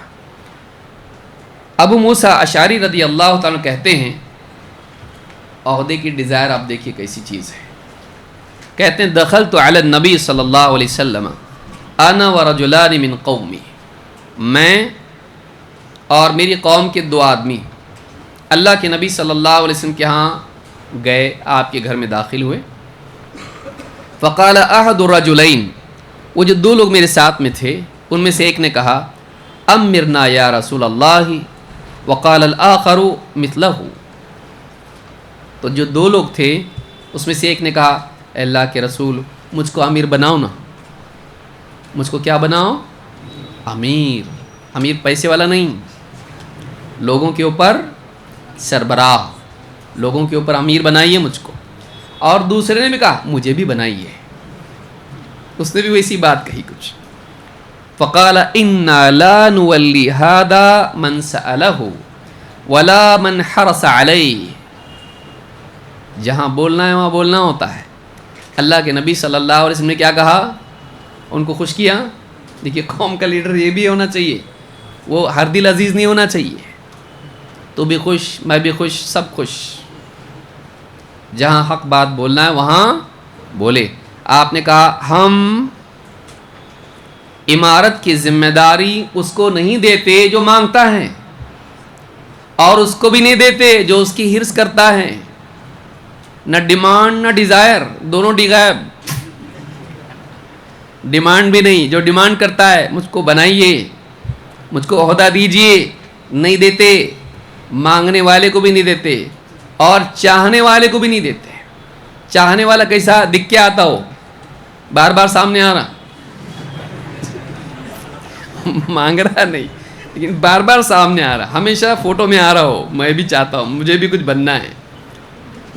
ابو موسیٰ اشعری رضی اللہ تعالیٰ کہتے ہیں, عہدے کی ڈیزائر آپ دیکھیے کیسی چیز ہے. کہتے ہیں دخلت علی النبی صلی اللہ علیہ وسلم انا ورجلان من قومی, میں اور میری قوم کے دو آدمی اللہ کے نبی صلی اللہ علیہ وسلم کے ہاں گئے, آپ کے گھر میں داخل ہوئے. فقال احد الرجلین, وہ جو دو لوگ میرے ساتھ میں تھے ان میں سے ایک نے کہا امرنا یا رسول اللہ, وقال الآخر مثلہ. تو جو دو لوگ تھے اس میں سے ایک نے کہا اے اللہ کے رسول مجھ کو امیر بناؤ نا. مجھ کو کیا بناؤ؟ امیر. امیر پیسے والا نہیں, لوگوں کے اوپر سربراہ, لوگوں کے اوپر امیر بنائیے مجھ کو. اور دوسرے نے بھی کہا مجھے بھی بنائیے. اس نے بھی ویسی بات کہی کچھ. فقال انا لا نولی هذا من سألہ ولا من حرص علیہ. جہاں بولنا ہے وہاں بولنا ہوتا ہے. اللہ کے نبی صلی اللہ علیہ وسلم نے کیا کہا؟ ان کو خوش کیا. دیکھیے قوم کا لیڈر یہ بھی ہونا چاہیے, وہ ہر دل عزیز نہیں ہونا چاہیے. تو بھی خوش, میں بھی خوش, سب خوش. جہاں حق بات بولنا ہے وہاں بولے. آپ نے کہا ہم امارت کی ذمہ داری اس کو نہیں دیتے جو مانگتا ہے, اور اس کو بھی نہیں دیتے جو اس کی حرص کرتا ہے. نہ ڈیمانڈ نہ ڈیزائر, دونوں ڈیغائب. ڈیمانڈ بھی نہیں, جو ڈیمانڈ کرتا ہے مجھ کو بنائیے, مجھ کو عہدہ دیجئے, نہیں دیتے. مانگنے والے کو بھی نہیں دیتے اور چاہنے والے کو بھی نہیں دیتے. چاہنے والا کیسا دکھ کے آتا ہو, بار بار سامنے آ رہا, مانگ رہا نہیں لیکن بار بار سامنے آ رہا, ہمیشہ فوٹو میں آ رہا ہو, میں بھی چاہتا ہوں, مجھے بھی کچھ بننا ہے.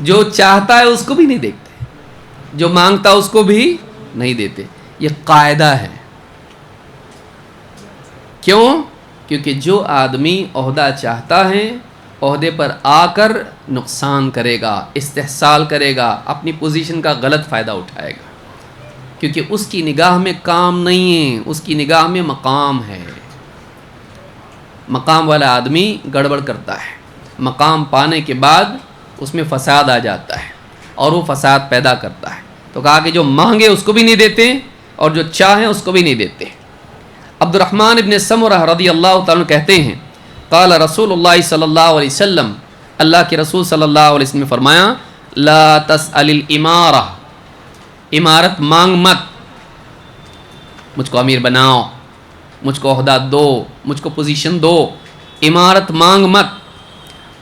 جو چاہتا ہے اس کو بھی نہیں دیکھتے, جو مانگتا اس کو بھی نہیں دیتے. یہ قاعدہ ہے. کیوں؟ کیونکہ جو آدمی عہدہ چاہتا ہے عہدے پر آ کر نقصان کرے گا, استحصال کرے گا, اپنی پوزیشن کا غلط فائدہ اٹھائے گا. کیونکہ اس کی نگاہ میں کام نہیں ہے, اس کی نگاہ میں مقام ہے. مقام والا آدمی گڑبڑ کرتا ہے. مقام پانے کے بعد اس میں فساد آ جاتا ہے اور وہ فساد پیدا کرتا ہے. تو کہا کہ جو مانگے اس کو بھی نہیں دیتے اور جو چاہیں اس کو بھی نہیں دیتے. عبد الرحمن ابن سمرہ رضی اللہ تعالیٰ کہتے ہیں قال رسول اللہ صلی اللہ علیہ وسلم, اللہ کے رسول صلی اللہ علیہ وسلم نے فرمایا لا تسأل الامارہ, امارت مانگ مت. مجھ کو امیر بناؤ, مجھ کو عہدہ دو, مجھ کو پوزیشن دو, امارت مانگ مت.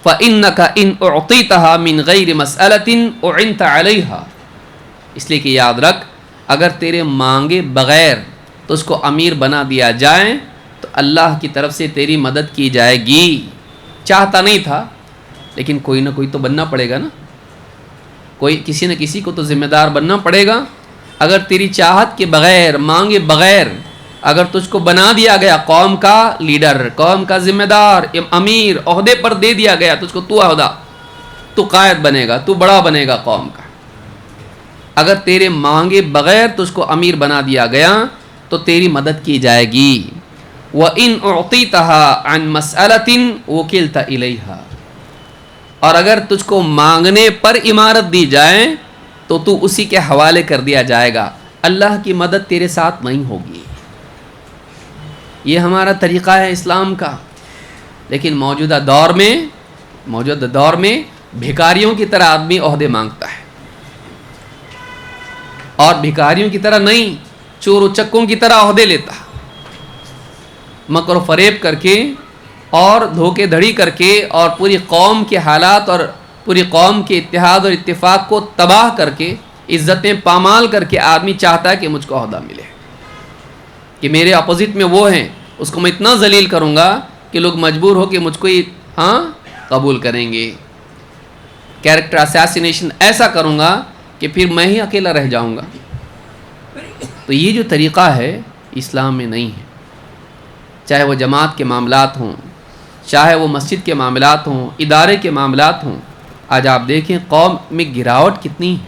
فَإِنَّكَ إِنْ أُعْطِيتَهَا مِنْ غَيْرِ مَسْأَلَةٍ أُعِنْتَ عَلَيْهَا. اس لیے کہ یاد رکھ, اگر تیرے مانگے بغیر تو اس کو امیر بنا دیا جائے تو اللہ کی طرف سے تیری مدد کی جائے گی. چاہتا نہیں تھا لیکن کوئی نہ کوئی تو بننا پڑے گا نا, کوئی کسی نہ کسی کو تو ذمہ دار بننا پڑے گا. اگر تیری چاہت کے بغیر, مانگے بغیر اگر تجھ کو بنا دیا گیا قوم کا لیڈر, قوم کا ذمہ دار, امیر, عہدے پر دے دیا گیا تجھ کو, تو عہدہ, تو قائد بنے گا, تو بڑا بنے گا قوم کا. اگر تیرے مانگے بغیر تجھ کو امیر بنا دیا گیا تو تیری مدد کی جائے گی. وَإِنْ أُعْطِيتَهَا عَنْ مَسْأَلَةٍ وُكِلْتَ إِلَيْهَا. اور اگر تجھ کو مانگنے پر امارت دی جائے تو تو اسی کے حوالے کر دیا جائے گا، اللہ کی مدد تیرے ساتھ نہیں ہوگی۔ یہ ہمارا طریقہ ہے اسلام کا، لیکن موجودہ دور میں بھکاریوں کی طرح آدمی عہدے مانگتا ہے، اور بھکاریوں کی طرح نہیں، چور و چکوں کی طرح عہدے لیتا، مکر و فریب کر کے اور دھوکے دھڑی کر کے اور پوری قوم کے حالات اور پوری قوم کے اتحاد اور اتفاق کو تباہ کر کے، عزتیں پامال کر کے آدمی چاہتا ہے کہ مجھ کو عہدہ ملے، کہ میرے اپوزٹ میں وہ ہیں، اس کو میں اتنا ذلیل کروں گا کہ لوگ مجبور ہو کہ مجھ کو ہی قبول کریں گے، کیریکٹر اسیسینیشن ایسا کروں گا کہ پھر میں ہی اکیلا رہ جاؤں گا۔ تو یہ جو طریقہ ہے اسلام میں نہیں ہے، چاہے وہ جماعت کے معاملات ہوں، چاہے وہ مسجد کے معاملات ہوں، ادارے کے معاملات ہوں۔ آج آپ دیکھیں قوم میں گراوٹ کتنی ہے،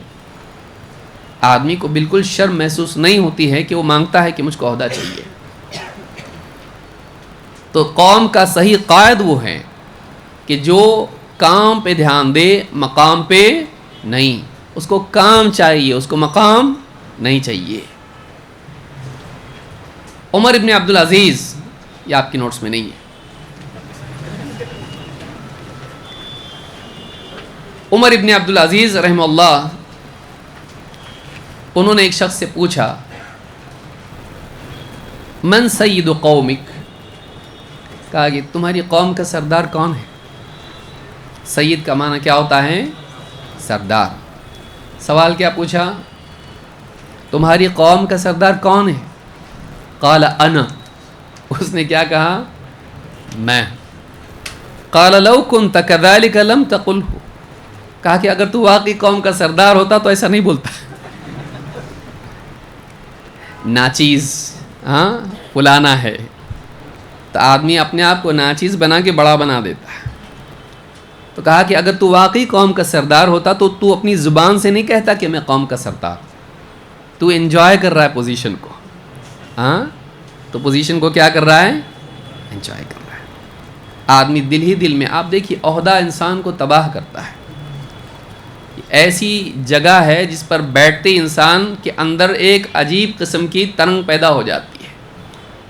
آدمی کو بالکل شرم محسوس نہیں ہوتی ہے کہ وہ مانگتا ہے کہ مجھ کو عہدہ چاہیے۔ تو قوم کا صحیح قائد وہ ہے کہ جو کام پہ دھیان دے، مقام پہ نہیں، اس کو کام چاہیے، اس کو مقام نہیں چاہیے۔ عمر ابن عبدالعزیز، یہ آپ کی نوٹس میں نہیں ہے، عمر ابن عبدالعزیز رحمہ اللہ، انہوں نے ایک شخص سے پوچھا، من سید قومک، کہا کہ تمہاری قوم کا سردار کون ہے؟ سید کا معنی کیا ہوتا ہے؟ سردار۔ سوال کیا پوچھا؟ تمہاری قوم کا سردار کون ہے؟ قال انا، اس نے کیا کہا؟ میں۔ قال لو كنت كذلك لم تقله، کہا کہ اگر تو واقعی قوم کا سردار ہوتا تو ایسا نہیں بولتا، ناچیز فلانا ہے، تو آدمی اپنے آپ کو ناچیز بنا کے بڑا بنا دیتا ہے۔ تو کہا کہ اگر تو واقعی قوم کا سردار ہوتا تو تو اپنی زبان سے نہیں کہتا کہ میں قوم کا سردار، تو انجوائے کر رہا ہے پوزیشن کو، تو پوزیشن کو کیا کر رہا ہے؟ انجوائے کر رہا ہے۔ آدمی دل ہی دل میں، آپ دیکھیے عہدہ انسان کو تباہ کرتا ہے، ایسی جگہ ہے جس پر بیٹھتے انسان کے اندر ایک عجیب قسم کی ترنگ پیدا ہو جاتی ہے،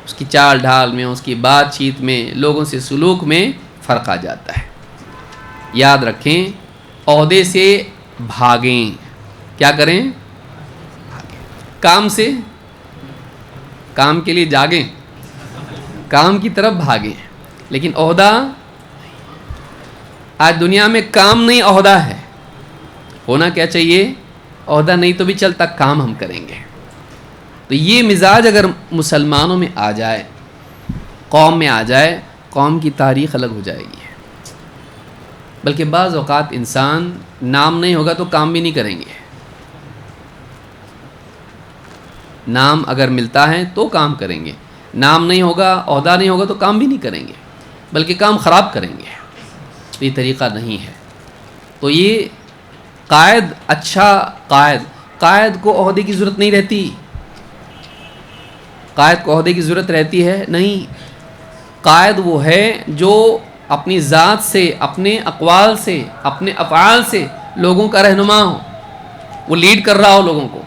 اس کی چال ڈھال میں، اس کی بات چیت میں، لوگوں سے سلوک میں فرق آ جاتا ہے۔ یاد رکھیں، عہدے سے بھاگیں، کیا کریں؟ کام سے، کام کے لیے جاگیں، کام کی طرف بھاگیں، لیکن عہدہ، آج دنیا میں کام نہیں عہدہ ہے۔ ہونا کیا چاہیے؟ عہدہ نہیں تو بھی چلتا، کام ہم کریں گے۔ تو یہ مزاج اگر مسلمانوں میں آ جائے، قوم میں آ جائے، قوم کی تاریخ الگ ہو جائے گی۔ بلکہ بعض اوقات انسان نام نہیں ہوگا تو کام بھی نہیں کریں گے، نام اگر ملتا ہے تو کام کریں گے، نام نہیں ہوگا، عہدہ نہیں ہوگا تو کام بھی نہیں کریں گے، بلکہ کام خراب کریں گے۔ یہ طریقہ نہیں ہے۔ تو یہ قائد، اچھا قائد کو عہدے کی ضرورت نہیں رہتی، قائد کو عہدے کی ضرورت رہتی ہے نہیں۔ قائد وہ ہے جو اپنی ذات سے، اپنے اقوال سے، اپنے افعال سے لوگوں کا رہنما ہو، وہ لیڈ کر رہا ہو لوگوں کو،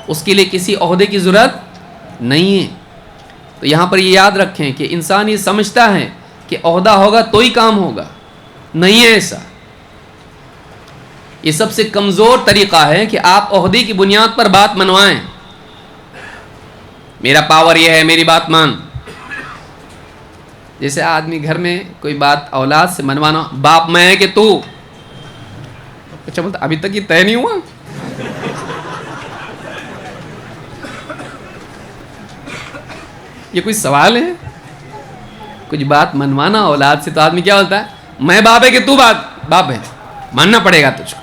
اس کے لیے کسی عہدے کی ضرورت نہیں ہے۔ تو یہاں پر یہ یاد رکھیں کہ انسان یہ سمجھتا ہے کہ عہدہ ہوگا تو ہی کام ہوگا، نہیں ہے ایسا۔ یہ سب سے کمزور طریقہ ہے کہ آپ عہدے کی بنیاد پر بات منوائیں، میرا پاور یہ ہے، میری بات مان۔ جیسے آدمی گھر میں کوئی بات اولاد سے منوانا، باپ میں ہے کہ تو، اچھا بولتا ابھی تک یہ طے نہیں ہوا۔ یہ کوئی سوال ہے؟ کچھ بات منوانا اولاد سے تو آدمی کیا بولتا ہے؟ میں باپ ہے کہ تو باپ ہے، ماننا پڑے گا تجھ کو۔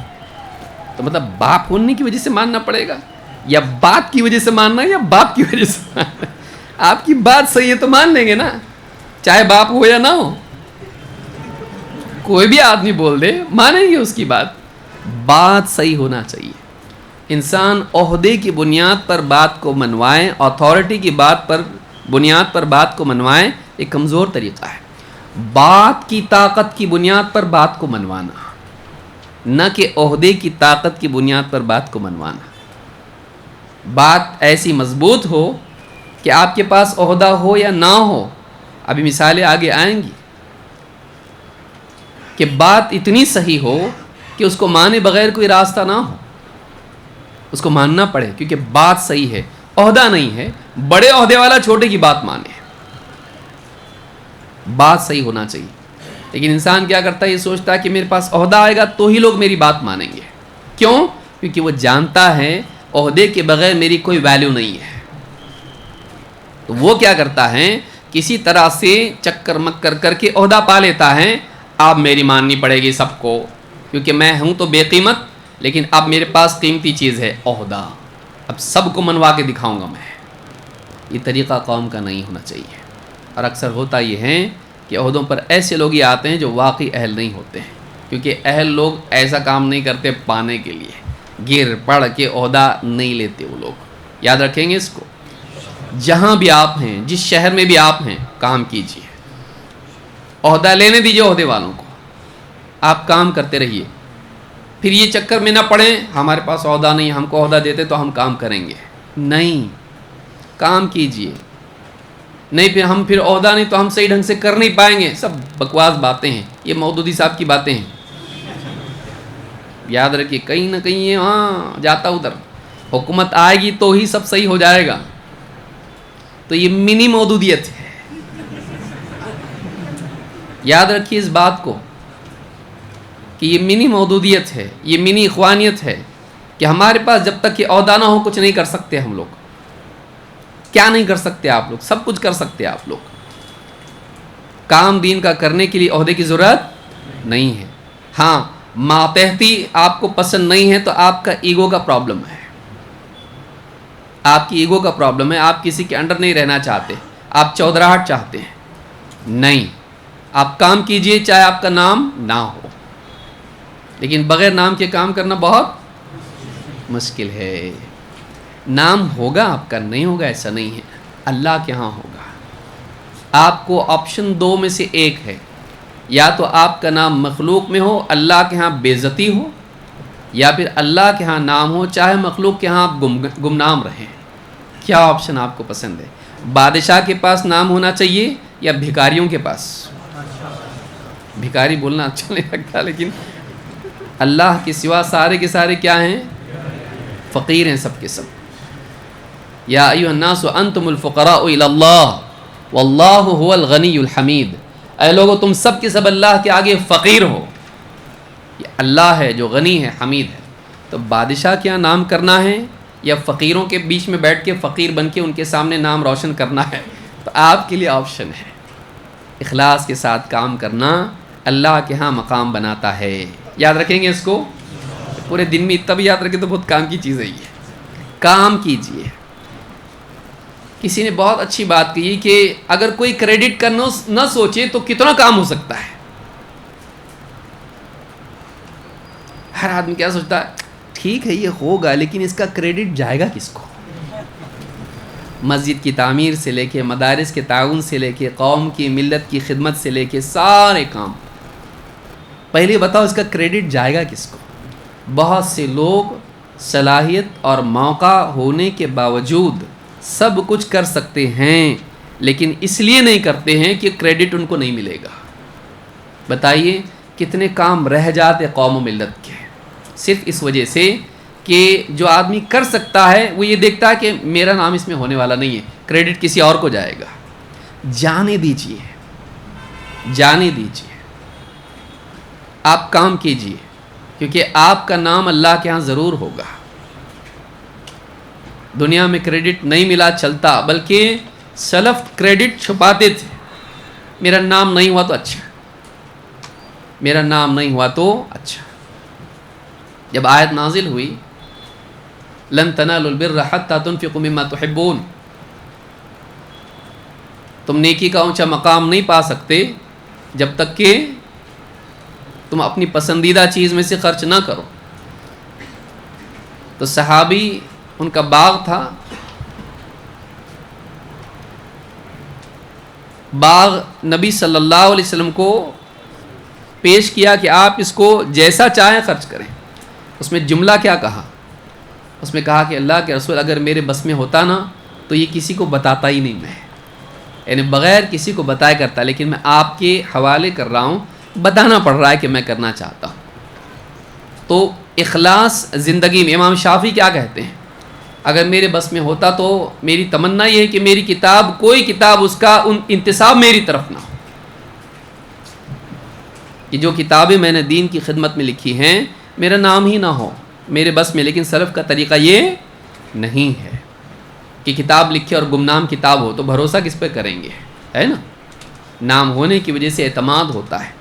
تو مطلب باپ ہونے کی وجہ سے ماننا پڑے گا، یا بات کی وجہ سے ماننا، یا باپ کی وجہ سے ماننا؟ آپ کی بات صحیح ہے تو مان لیں گے نا، چاہے باپ ہو یا نہ ہو، کوئی بھی آدمی بول دے مانیں گے اس کی بات۔ بات صحیح ہونا چاہیے۔ انسان عہدے کی بنیاد پر بات کو منوائیں، اتھارٹی کی بات پر بنیاد پر بات کو منوائیں، ایک کمزور طریقہ ہے۔ بات کی طاقت کی بنیاد پر بات کو منوانا، نہ کہ عہدے کی طاقت کی بنیاد پر بات کو منوانا. بات ایسی مضبوط ہو کہ آپ کے پاس عہدہ ہو یا نہ ہو، ابھی مثالیں آگے آئیں گی، کہ بات اتنی صحیح ہو کہ اس کو مانے بغیر کوئی راستہ نہ ہو، اس کو ماننا پڑے کیونکہ بات صحیح ہے. عہدہ نہیں ہے، بڑے عہدے والا چھوٹے کی بات مانے، بات صحیح ہونا چاہیے. لیکن انسان کیا کرتا ہے، یہ سوچتا ہے کہ میرے پاس عہدہ آئے گا تو ہی لوگ میری بات مانیں گے. کیوں؟ کیونکہ وہ جانتا ہے عہدے کے بغیر میری کوئی ویلیو نہیں ہے. تو وہ کیا کرتا ہے، کسی طرح سے چکر مکر کر کے عہدہ پا لیتا ہے. اب میری ماننی پڑے گی سب کو، کیونکہ میں ہوں تو بے قیمت، لیکن اب میرے پاس قیمتی چیز ہے عہدہ، اب سب کو منوا کے دکھاؤں گا میں. یہ طریقہ قوم کا نہیں ہونا چاہیے. اور اکثر ہوتا یہ ہے کہ عہدوں پر ایسے لوگ ہی آتے ہیں جو واقعی اہل نہیں ہوتے ہیں، کیونکہ اہل لوگ ایسا کام نہیں کرتے پانے کے لیے، گر پڑھ کے عہدہ نہیں لیتے وہ لوگ. یاد رکھیں گے اس کو. جہاں بھی آپ ہیں، جس شہر میں بھی آپ ہیں، کام کیجیے، عہدہ لینے دیجیے عہدے والوں کو، آپ کام کرتے رہیے. پھر یہ چکر میں نہ پڑیں ہمارے پاس عہدہ نہیں، ہم کو عہدہ دیتے تو ہم کام کریں گے. نہیں، کام کیجیے. نہیں پھر عہدہ نہیں تو ہم صحیح ڈھنگ سے کر نہیں پائیں گے. سب بکواس باتیں ہیں، یہ مودودی صاحب کی باتیں ہیں. یاد رکھیے، کہیں نہ کہیں یہ جاتا ادھر. حکومت آئے گی تو ہی سب صحیح ہو جائے گا. تو یہ منی مودودیت ہے. یاد رکھیے اس بات کو کہ یہ منی مودودیت ہے، یہ منی اخوانیت ہے کہ ہمارے پاس جب تک یہ عہدہ نہ ہو کچھ نہیں کر سکتے ہم لوگ. کیا نہیں کر سکتے آپ لوگ؟ سب کچھ کر سکتے آپ لوگ. کام دین کا کرنے کے لیے عہدے کی ضرورت نہیں ہے. ہاں، ماتحتی آپ کو پسند نہیں ہے تو آپ کا ایگو کا پرابلم ہے، آپ کی ایگو کا پرابلم ہے. آپ کسی کے انڈر نہیں رہنا چاہتے، آپ چودراہٹ چاہتے ہیں. نہیں، آپ کام کیجئے چاہے آپ کا نام نہ ہو، لیکن بغیر نام کے کام کرنا بہت مشکل ہے. نام ہوگا آپ کا، نہیں ہوگا ایسا نہیں ہے، اللہ کے ہاں ہوگا. آپ کو آپشن دو میں سے ایک ہے، یا تو آپ کا نام مخلوق میں ہو، اللہ کے ہاں بے عزتی ہو، یا پھر اللہ کے ہاں نام ہو چاہے مخلوق کے ہاں آپ گمنام رہیں. کیا آپشن آپ کو پسند ہے؟ بادشاہ کے پاس نام ہونا چاہیے یا بھکاریوں کے پاس؟ بھکاری بولنا اچھا نہیں لگتا، لیکن اللہ کے سوا سارے کے سارے کیا ہیں؟ فقیر ہیں سب کے سب. یا ایھا الناس انتم الفقراء الی اللہ واللہ هو الغنی الحمید. اے لوگو تم سب کے سب اللہ کے آگے فقیر ہو. یہ اللہ ہے جو غنی ہے، حمید ہے. تو بادشاہ کیا نام کرنا ہے یا فقیروں کے بیچ میں بیٹھ کے فقیر بن کے ان کے سامنے نام روشن کرنا ہے؟ تو آپ کے لیے آپشن ہے. اخلاص کے ساتھ کام کرنا اللہ کے ہاں مقام بناتا ہے. یاد رکھیں گے اس کو. پورے دن میں اتنا بھی یاد رکھیں تو بہت کام کی چیز ہے یہ. کام کیجئے. کسی نے بہت اچھی بات کہی کہ اگر کوئی کریڈٹ کا نہ سوچے تو کتنا کام ہو سکتا ہے. ہر آدمی کیا سوچتا ہے، ٹھیک ہے یہ ہوگا لیکن اس کا کریڈٹ جائے گا کس کو؟ مسجد کی تعمیر سے لے کے مدارس کے تعاون سے لے کے قوم کی ملت کی خدمت سے لے کے سارے کام، پہلے بتاؤ اس کا کریڈٹ جائے گا کس کو؟ بہت سے لوگ صلاحیت اور موقع ہونے کے باوجود سب کچھ کر سکتے ہیں، لیکن اس لیے نہیں کرتے ہیں کہ کریڈٹ ان کو نہیں ملے گا. بتائیے کتنے کام رہ جاتے قوم و ملت کے صرف اس وجہ سے کہ جو آدمی کر سکتا ہے وہ یہ دیکھتا ہے کہ میرا نام اس میں ہونے والا نہیں ہے، کریڈٹ کسی اور کو جائے گا. جانے دیجئے، جانے دیجئے. آپ کام کیجئے کیونکہ آپ کا نام اللہ کے ہاں ضرور ہوگا. دنیا میں کریڈٹ نہیں ملا چلتا، بلکہ سلف کریڈٹ چھپاتے تھے. میرا نام نہیں ہوا تو اچھا، میرا نام نہیں ہوا تو اچھا. جب آیت نازل ہوئی لن تنالوا البر حتى تنفقوا مما تحبون، تم نیکی کا اونچا مقام نہیں پا سکتے جب تک کہ تم اپنی پسندیدہ چیز میں سے خرچ نہ کرو. تو صحابی ان کا باغ تھا، باغ نبی صلی اللہ علیہ وسلم کو پیش کیا کہ آپ اس کو جیسا چاہیں خرچ کریں. اس میں جملہ کیا کہا؟ اس میں کہا کہ اللہ کے رسول اگر میرے بس میں ہوتا نا تو یہ کسی کو بتاتا ہی نہیں میں، یعنی بغیر کسی کو بتائے کرتا، لیکن میں آپ کے حوالے کر رہا ہوں، بتانا پڑ رہا ہے کہ میں کرنا چاہتا ہوں. تو اخلاص زندگی میں، امام شافعی کیا کہتے ہیں؟ اگر میرے بس میں ہوتا تو میری تمنا یہ ہے کہ میری کتاب، کوئی کتاب اس کا انتساب میری طرف نہ ہو، کہ جو کتابیں میں نے دین کی خدمت میں لکھی ہیں میرا نام ہی نہ ہو میرے بس میں. لیکن سلف کا طریقہ یہ نہیں ہے کہ کتاب لکھے اور گمنام کتاب ہو تو بھروسہ کس پہ کریں گے، ہے نا؟ نام ہونے کی وجہ سے اعتماد ہوتا ہے.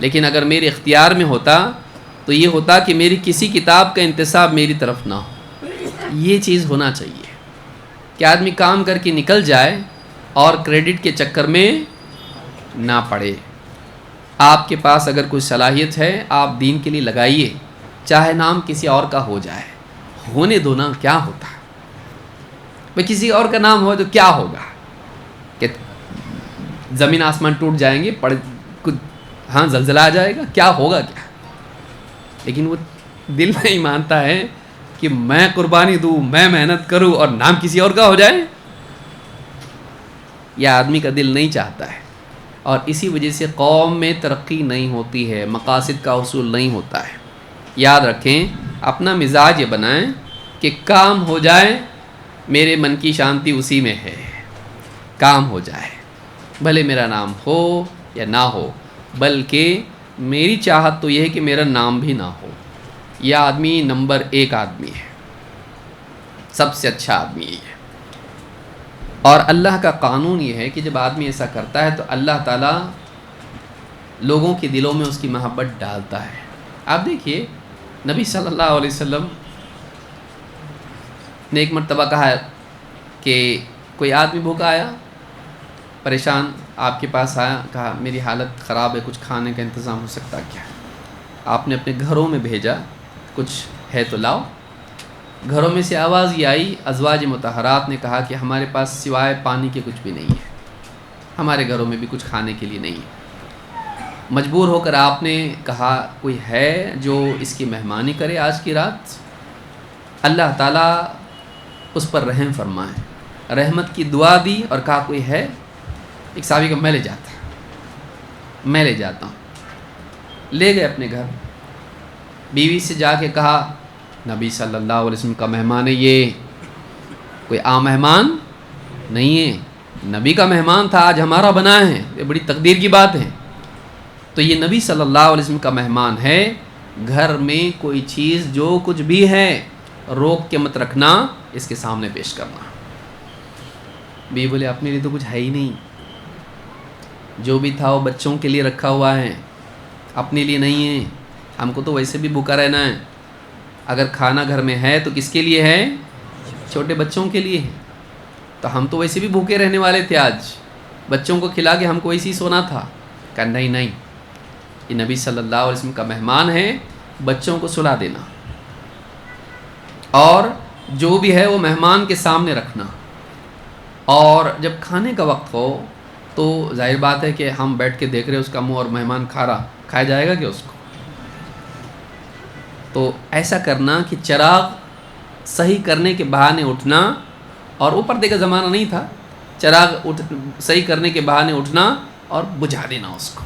لیکن اگر میرے اختیار میں ہوتا تو یہ ہوتا کہ میری کسی کتاب کا انتساب میری طرف نہ ہو. یہ چیز ہونا چاہیے کہ آدمی کام کر کے نکل جائے اور کریڈٹ کے چکر میں نہ پڑے. آپ کے پاس اگر کوئی صلاحیت ہے آپ دین کے لیے لگائیے، چاہے نام کسی اور کا ہو جائے، ہونے دو نا، کیا ہوتا ہے بھائی؟ کسی اور کا نام ہو تو کیا ہوگا کہ زمین آسمان ٹوٹ جائیں گے، ہاں زلزلہ آ جائے گا، کیا ہوگا کیا؟ لیکن وہ دل نہیں مانتا ہے کہ میں قربانی دوں، میں محنت کروں اور نام کسی اور کا ہو جائے. یہ آدمی کا دل نہیں چاہتا ہے، اور اسی وجہ سے قوم میں ترقی نہیں ہوتی ہے، مقاصد کا حصول نہیں ہوتا ہے. یاد رکھیں، اپنا مزاج یہ بنائیں کہ کام ہو جائے، میرے من کی شانتی اسی میں ہے، کام ہو جائے، بھلے میرا نام ہو یا نہ ہو، بلکہ میری چاہت تو یہ ہے کہ میرا نام بھی نہ ہو. یہ آدمی نمبر 1 آدمی ہے، سب سے اچھا آدمی یہ ہے. اور اللہ کا قانون یہ ہے کہ جب آدمی ایسا کرتا ہے تو اللہ تعالیٰ لوگوں کے دلوں میں اس کی محبت ڈالتا ہے. آپ دیکھیے نبی صلی اللہ علیہ وسلم نے ایک مرتبہ کہا کہ کوئی آدمی بھوکا آیا، پریشان آپ کے پاس آیا، کہا میری حالت خراب ہے، کچھ کھانے کا انتظام ہو سکتا کیا؟ آپ نے اپنے گھروں میں بھیجا، کچھ ہے تو لاؤ. گھروں میں سے آواز یہ آئی، ازواج مطہرات نے کہا کہ ہمارے پاس سوائے پانی کے کچھ بھی نہیں ہے، ہمارے گھروں میں بھی کچھ کھانے کے لیے نہیں ہے. مجبور ہو کر آپ نے کہا کوئی ہے جو اس کی مہمانی کرے آج کی رات؟ اللہ تعالیٰ اس پر رحم فرمائے، رحمت کی دعا دی اور کہا کوئی ہے؟ ایک صحابی کا میں لے جاتا ہوں. لے گئے اپنے گھر، بیوی سے جا کے کہا نبی صلی اللہ علیہ وسلم کا مہمان ہے، یہ کوئی عام مہمان نہیں ہے، نبی کا مہمان تھا، آج ہمارا بنا ہے، یہ بڑی تقدیر کی بات ہے. تو یہ نبی صلی اللہ علیہ وسلم کا مہمان ہے، گھر میں کوئی چیز جو کچھ بھی ہے روک کے مت رکھنا، اس کے سامنے پیش کرنا. بیوی بولے اپنے لیے تو کچھ ہے ہی نہیں، جو بھی تھا وہ بچوں کے لیے رکھا ہوا ہے، اپنے لیے نہیں ہے، ہم کو تو ویسے بھی بھوکا رہنا ہے. اگر کھانا گھر میں ہے تو کس کے لیے ہے؟ چھوٹے بچوں کے لیے ہے. تو ہم تو ویسے بھی بھوکے رہنے والے تھے، آج بچوں کو کھلا کے ہم کو ویسے ہی سونا تھا. کہا نہیں، یہ نبی صلی اللہ علیہ وسلم کا مہمان ہے، بچوں کو سلا دینا، اور جو بھی ہے وہ مہمان کے سامنے رکھنا. اور جب کھانے کا وقت ہو تو ظاہر بات ہے کہ ہم بیٹھ کے دیکھ رہے اس کا منہ اور مہمان کھایا جائے گا کہ اس کو. تو ایسا کرنا کہ چراغ صحیح کرنے کے بہانے اٹھنا، اور اوپر دیکھا زمانہ نہیں تھا، چراغ صحیح کرنے کے بہانے اٹھنا اور بجھا دینا اس کو.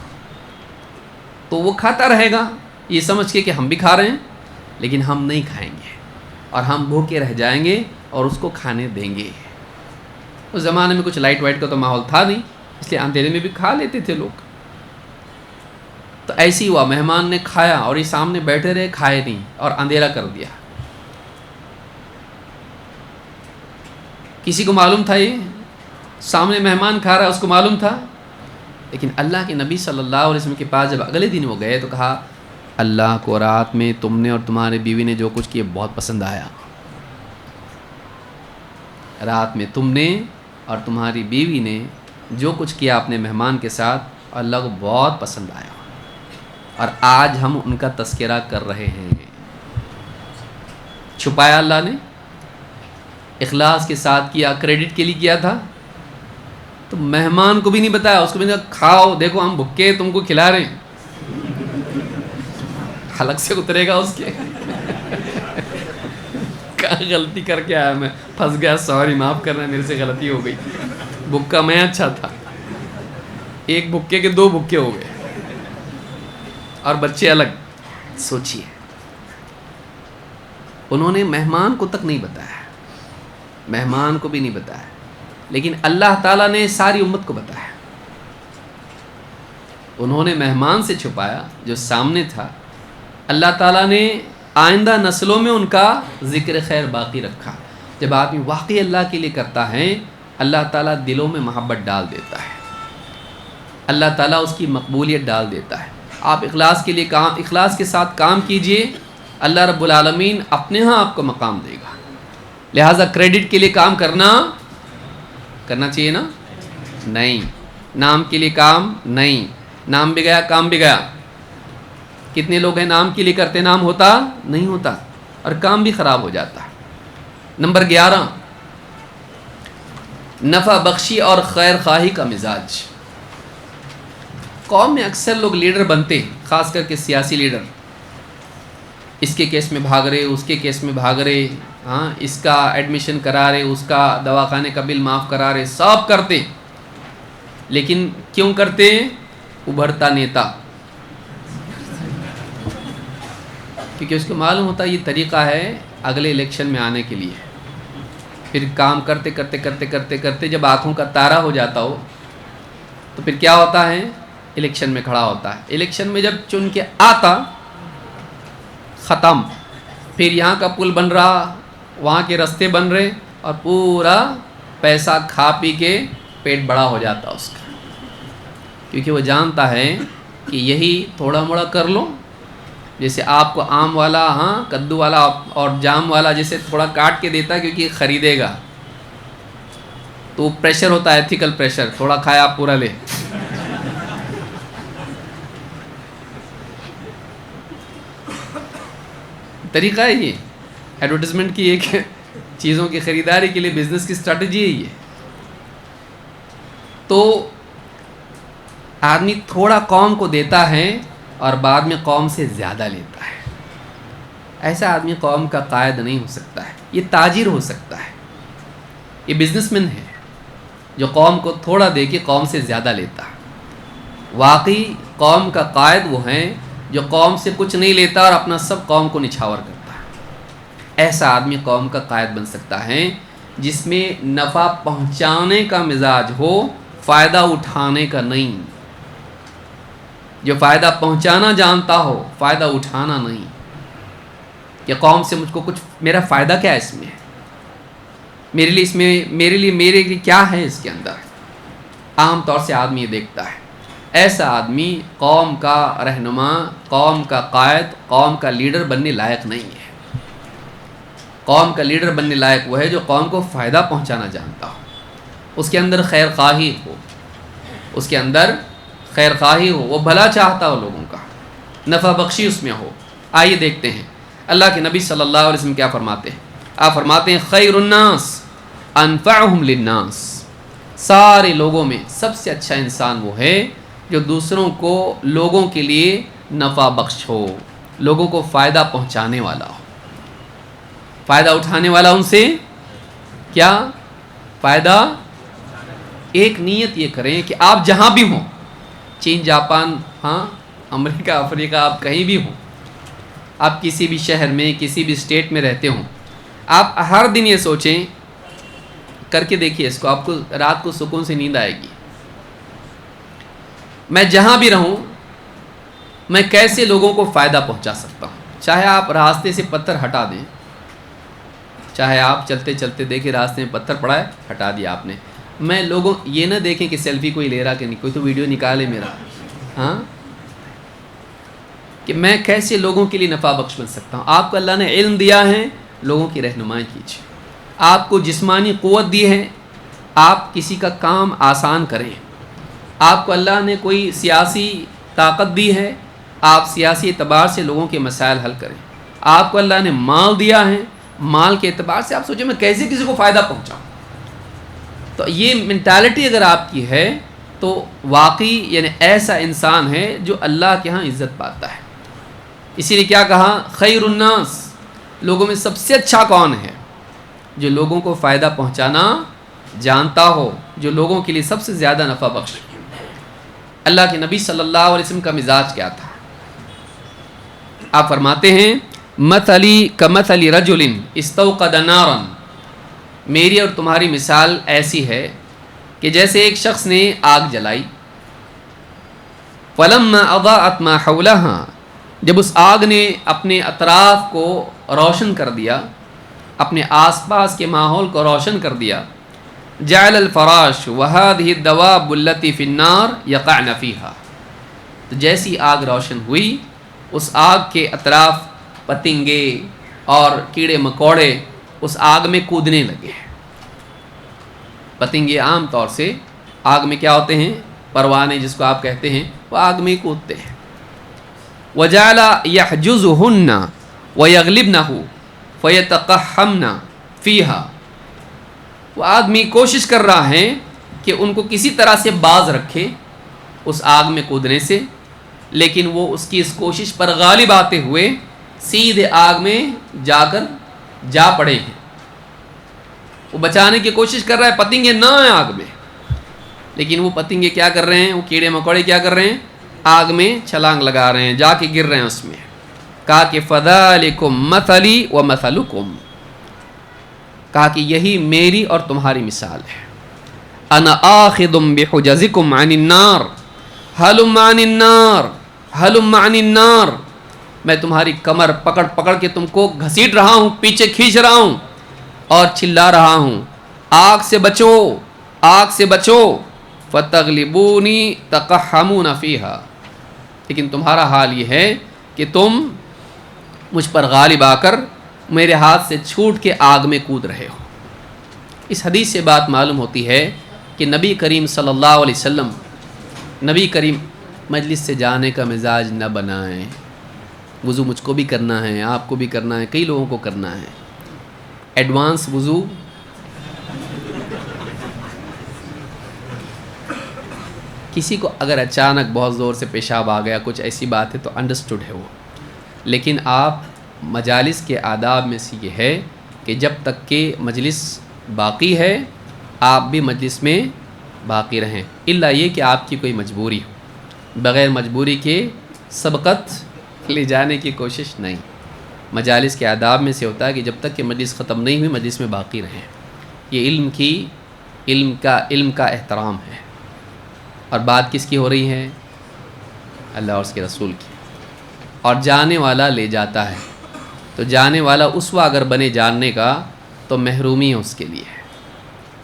تو وہ کھاتا رہے گا یہ سمجھ کے کہ ہم بھی کھا رہے ہیں، لیکن ہم نہیں کھائیں گے اور ہم بھوکے رہ جائیں گے اور اس کو کھانے دیں گے. اس زمانے میں کچھ لائٹ وائٹ کا تو ماحول تھا نہیں، اس لیے اندھیرے میں بھی کھا لیتے تھے لوگ. تو ایسی ہوا، مہمان نے کھایا اور یہ سامنے بیٹھے رہے، کھائے نہیں اور اندھیرا کر دیا. کسی کو معلوم تھا یہ سامنے مہمان کھا رہا ہے، اس کو معلوم تھا. لیکن اللہ کے نبی صلی اللہ علیہ وسلم کے پاس جب اگلے دن وہ گئے تو کہا اللہ کو رات میں تم نے اور تمہارے بیوی نے جو کچھ کیا بہت پسند آیا. رات میں تم نے اور تمہاری بیوی نے جو کچھ کیا اپنے مہمان کے ساتھ، اللہ کو بہت پسند آیا، اور آج ہم ان کا تذکرہ کر رہے ہیں. چھپایا اللہ نے، اخلاص کے ساتھ کیا، کریڈٹ کے لیے کیا تھا. تو مہمان کو بھی نہیں بتایا، اس کو بھی نہیں کہا کھاؤ دیکھو ہم بھوکے تم کو کھلا رہے ہیں. حلق سے اترے گا اس کے کہاں غلطی کر کے آیا میں، پھنس گیا، سوری معاف کرنا میرے سے غلطی ہو گئی، بھکا میں اچھا تھا، ایک بھکے کے دو بھکے ہو گئے اور بچے الگ. سوچئے انہوں نے مہمان کو تک نہیں بتایا، مہمان کو بھی نہیں بتایا، لیکن اللہ تعالیٰ نے ساری امت کو بتایا. انہوں نے مہمان سے چھپایا جو سامنے تھا، اللہ تعالیٰ نے آئندہ نسلوں میں ان کا ذکر خیر باقی رکھا. جب آدمی واقعی اللہ کے لیے کرتا ہے، اللہ تعالیٰ دلوں میں محبت ڈال دیتا ہے، اللہ تعالیٰ اس کی مقبولیت ڈال دیتا ہے. آپ اخلاص کے ساتھ کام کیجئے، اللہ رب العالمین اپنے ہاں آپ کو مقام دے گا. لہٰذا کریڈٹ کے لیے کام کرنا چاہیے نا؟ نہیں. نام کے لیے کام نہیں، نام بھی گیا کام بھی گیا. کتنے لوگ ہیں نام کے لیے کرتے، نام ہوتا نہیں ہوتا اور کام بھی خراب ہو جاتا ہے. نمبر 11، نفع بخشی اور خیر خواہی کا مزاج. قوم میں اکثر لوگ لیڈر بنتے ہیں، خاص کر کے سیاسی لیڈر، اس کے کیس میں بھاگ رہے، اس کے کیس میں بھاگ رہے، ہاں اس کا ایڈمیشن کرا رہے، اس کا دواخانے کا بل معاف کرا رہے، سب کرتے. لیکن کیوں کرتے؟ ابھرتا نیتا، کیونکہ اس کو معلوم ہوتا یہ طریقہ ہے اگلے الیکشن میں آنے کے لیے. پھر کام کرتے کرتے کرتے کرتے کرتے جب آنکھوں کا تارا ہو جاتا ہو تو پھر کیا ہوتا ہے؟ الیکشن میں کھڑا ہوتا ہے. الیکشن میں جب چن کے آتا، ختم. پھر یہاں کا پل بن رہا، وہاں کے راستے بن رہے، اور پورا پیسہ کھا پی کے پیٹ بڑا ہو جاتا اس کا، کیونکہ وہ جانتا ہے کہ یہی تھوڑا موڑا کر لو. جیسے آپ کو آم والا، ہاں کدو والا اور جام والا جیسے تھوڑا کاٹ کے دیتا ہے کیونکہ خریدے گا، تو پریشر ہوتا ہے، ایتھیکل پریشر، تھوڑا کھایا آپ پورا لے. طریقہ ہے یہ ایڈورٹیزمنٹ کی، ایک چیزوں کی خریداری کے لیے بزنس کی اسٹریٹجی ہے یہ. تو آدمی تھوڑا قوم کو دیتا ہے اور بعد میں قوم سے زیادہ لیتا ہے. ایسا آدمی قوم کا قائد نہیں ہو سکتا ہے. یہ تاجر ہو سکتا ہے، یہ بزنس مین ہے جو قوم کو تھوڑا دے کے قوم سے زیادہ لیتا ہے. واقعی قوم کا قائد وہ ہیں جو قوم سے کچھ نہیں لیتا اور اپنا سب قوم کو نچھاور کرتا ہے. ایسا آدمی قوم کا قائد بن سکتا ہے جس میں نفع پہنچانے کا مزاج ہو، فائدہ اٹھانے کا نہیں. جو فائدہ پہنچانا جانتا ہو، فائدہ اٹھانا نہیں، کہ قوم سے مجھ کو کچھ، میرا فائدہ کیا ہے اس میں، میرے لیے کیا ہے اس کے اندر. عام طور سے آدمی یہ دیکھتا ہے. ایسا آدمی قوم کا رہنما، قوم کا قائد، قوم کا لیڈر بننے لائق نہیں ہے. قوم کا لیڈر بننے لائق وہ ہے جو قوم کو فائدہ پہنچانا جانتا ہو، اس کے اندر خیر خواہی ہو، اس کے اندر خیر خواہی ہو، وہ بھلا چاہتا ہو لوگوں کا، نفع بخشی اس میں ہو. آئیے دیکھتے ہیں اللہ کے نبی صلی اللہ علیہ وسلم کیا فرماتے ہیں. آپ فرماتے ہیں خیر الناس انفعهم للناس. سارے لوگوں میں سب سے اچھا انسان وہ ہے جو دوسروں کو، لوگوں کے لیے نفع بخش ہو، لوگوں کو فائدہ پہنچانے والا ہو، فائدہ اٹھانے والا. ان سے کیا فائدہ؟ ایک نیت یہ کریں کہ آپ جہاں بھی ہوں، چین، جاپان، ہاں امریکہ، افریقہ، آپ کہیں بھی ہوں، آپ کسی بھی شہر میں، کسی بھی اسٹیٹ میں رہتے ہوں، آپ ہر دن یہ سوچیں، کر کے دیکھیے اس کو، آپ کو رات کو سکون سے نیند آئے گی. میں جہاں بھی رہوں، میں کیسے لوگوں کو فائدہ پہنچا سکتا ہوں. چاہے آپ راستے سے پتھر ہٹا دیں، چاہے آپ چلتے چلتے دیکھیں راستے میں پتھر پڑا ہے، ہٹا دیا آپ نے. میں لوگوں یہ نہ دیکھیں کہ سیلفی کوئی لے رہا کہ نہیں، کوئی تو ویڈیو نکالے میرا، ہاں، کہ میں کیسے لوگوں کے لیے نفع بخش بن سکتا ہوں. آپ کو اللہ نے علم دیا ہے، لوگوں کی رہنمائی کیجیے. آپ کو جسمانی قوت دی ہے، آپ کسی کا کام آسان کریں. آپ کو اللہ نے کوئی سیاسی طاقت دی ہے، آپ سیاسی اعتبار سے لوگوں کے مسائل حل کریں. آپ کو اللہ نے مال دیا ہے، مال کے اعتبار سے آپ سوچیں میں کیسے کسی کو فائدہ پہنچاؤں. تو یہ مینٹالٹی اگر آپ کی ہے تو واقعی یعنی ایسا انسان ہے جو اللہ کے ہاں عزت پاتا ہے. اسی لیے کیا کہا؟ خیر الناس، لوگوں میں سب سے اچھا کون ہے؟ جو لوگوں کو فائدہ پہنچانا جانتا ہو، جو لوگوں کے لیے سب سے زیادہ نفع بخش۔ اللہ کے نبی صلی اللہ علیہ وسلم کا مزاج کیا تھا؟ آپ فرماتے ہیں مثلی کمثل رجل استوقد نارا، میری اور تمہاری مثال ایسی ہے کہ جیسے ایک شخص نے آگ جلائی، فلما اضاءت ما حولها، جب اس آگ نے اپنے اطراف کو روشن کر دیا، اپنے آس پاس کے ماحول کو روشن کر دیا، جعل الفراش وهذه الدواب التي في النار يقعن فيها، تو جیسی آگ روشن ہوئی اس آگ کے اطراف پتنگے اور کیڑے مکوڑے اس آگ میں کودنے لگے۔ پتنگے عام طور سے آگ میں کیا ہوتے ہیں؟ پروانے جس کو آپ کہتے ہیں، وہ آگ میں کودتے ہیں۔ وجعل يحجزهن ويغلبنه فيتقحمن فيها، وہ آدمی کوشش کر رہا ہے کہ ان کو کسی طرح سے باز رکھے اس آگ میں کودنے سے، لیکن وہ اس کی اس کوشش پر غالب آتے ہوئے سیدھے آگ میں جا پڑے ہیں۔ وہ بچانے کی کوشش کر رہا ہے پتنگے نہ آئیں آگ میں، لیکن وہ پتنگے کیا کر رہے ہیں؟ وہ کیڑے مکوڑے کیا کر رہے ہیں؟ آگ میں چھلانگ لگا رہے ہیں، جا کے گر رہے ہیں اس میں۔ کہا کہ فذالکم مثلی ومثلکم، کہا کہ یہی میری اور تمہاری مثال ہے۔ انا آخذ بحجزکم عن النار ہلم عن النار ہلم عن النار، میں تمہاری کمر پکڑ پکڑ کے تم کو گھسیٹ رہا ہوں، پیچھے کھینچ رہا ہوں اور چلا رہا ہوں، آگ سے بچو، آگ سے بچو، فتغلبونی تقحمون فیہا، لیکن تمہارا حال یہ ہے کہ تم مجھ پر غالب آ کر میرے ہاتھ سے چھوٹ کے آگ میں کود رہے ہو۔ اس حدیث سے بات معلوم ہوتی ہے کہ نبی کریم صلی اللہ علیہ وسلم، نبی کریم مجلس سے جانے کا مزاج نہ بنائیں۔ وضو مجھ کو بھی کرنا ہے، آپ کو بھی کرنا ہے، کئی لوگوں کو کرنا ہے، ایڈوانس وضو کسی کو اگر اچانک بہت زور سے پیشاب آ گیا، کچھ ایسی بات ہے تو انڈرسٹوڈ ہے وہ، لیکن آپ مجالس کے آداب میں سے یہ ہے کہ جب تک کہ مجلس باقی ہے آپ بھی مجلس میں باقی رہیں، الا یہ کہ آپ کی کوئی مجبوری ہو، بغیر مجبوری کے سبقت لے جانے کی کوشش نہیں۔ مجالس کے آداب میں سے ہوتا ہے کہ جب تک کہ مجلس ختم نہیں ہوئی مجلس میں باقی رہیں، یہ علم کا احترام ہے۔ اور بات کس کی ہو رہی ہے؟ اللہ اور اس کے رسول کی۔ اور جانے والا لے جاتا ہے، تو جانے والا اسوہ اگر بنے جاننے کا تو محرومی ہے اس کے لیے۔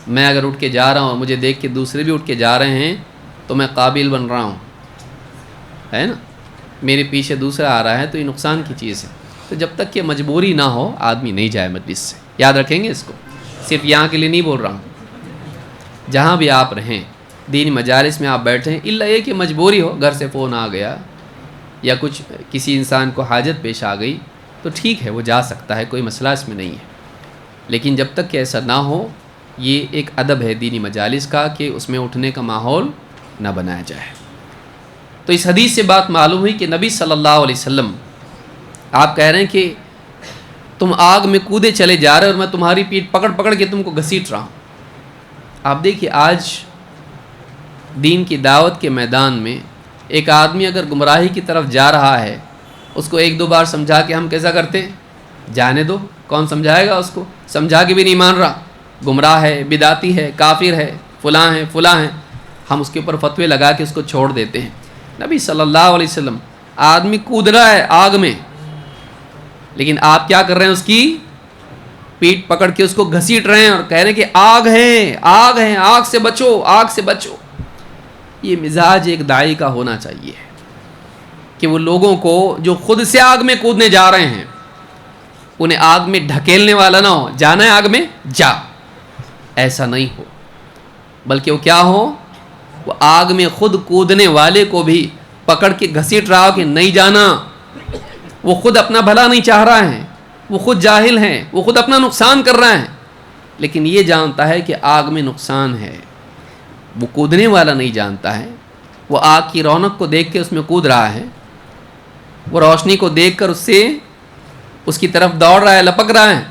میں اگر اٹھ کے جا رہا ہوں، مجھے دیکھ کے دوسرے بھی اٹھ کے جا رہے ہیں تو میں قابل بن رہا ہوں، ہے نا؟ میرے پیچھے دوسرا آ رہا ہے تو یہ نقصان کی چیز ہے۔ تو جب تک کہ مجبوری نہ ہو آدمی نہیں جائے مجلس سے، یاد رکھیں گے اس کو، صرف یہاں کے لیے نہیں بول رہا ہوں، جہاں بھی آپ رہیں دینی مجالس میں آپ بیٹھیں، الا یہ کہ مجبوری ہو، گھر سے فون آ گیا یا کچھ کسی انسان کو حاجت پیش آ گئی تو ٹھیک ہے وہ جا سکتا ہے، کوئی مسئلہ اس میں نہیں ہے، لیکن جب تک کہ ایسا نہ ہو یہ ایک ادب ہے دینی مجالس کا کہ اس میں اٹھنے کا ماحول نہ بنایا جائے۔ تو اس حدیث سے بات معلوم ہوئی کہ نبی صلی اللہ علیہ وسلم آپ کہہ رہے ہیں کہ تم آگ میں کودے چلے جا رہے اور میں تمہاری پیٹھ پکڑ پکڑ کے تم کو گھسیٹ رہا ہوں۔ آپ دیکھیے آج دین کی دعوت کے میدان میں ایک آدمی اگر گمراہی کی طرف جا رہا ہے، اس کو ایک دو بار سمجھا کے ہم کیسا کرتے ہیں؟ جانے دو، کون سمجھائے گا اس کو؟ سمجھا کے بھی نہیں مان رہا، گمراہ ہے، بدعتی ہے، کافر ہے، فلاں ہیں، ہم اس کے اوپر فتوے لگا کے اس کو چھوڑ دیتے ہیں۔ نبی صلی اللہ علیہ وسلم، آدمی کود رہا ہے آگ میں، لیکن آپ کیا کر رہے ہیں؟ اس کی پیٹ پکڑ کے اس کو گھسیٹ رہے ہیں اور کہہ رہے ہیں کہ آگ ہے، آگ ہے، آگ سے بچو، آگ سے بچو۔ یہ مزاج ایک داعی کا ہونا چاہیے کہ وہ لوگوں کو جو خود سے آگ میں کودنے جا رہے ہیں انہیں آگ میں ڈھکیلنے والا نہ ہو، جانا ہے آگ میں جا، ایسا نہیں ہو، بلکہ وہ کیا ہو، وہ آگ میں خود کودنے والے کو بھی پکڑ کے گھسیٹ رہا ہو کہ نہیں جانا۔ وہ خود اپنا بھلا نہیں چاہ رہا ہے، وہ خود جاہل ہیں، وہ خود اپنا نقصان کر رہا ہے، لیکن یہ جانتا ہے کہ آگ میں نقصان ہے، وہ کودنے والا نہیں جانتا ہے، وہ آگ کی رونق کو دیکھ کے اس میں کود رہا ہے، وہ روشنی کو دیکھ کر اس کی طرف دوڑ رہا ہے، لپک رہا ہے،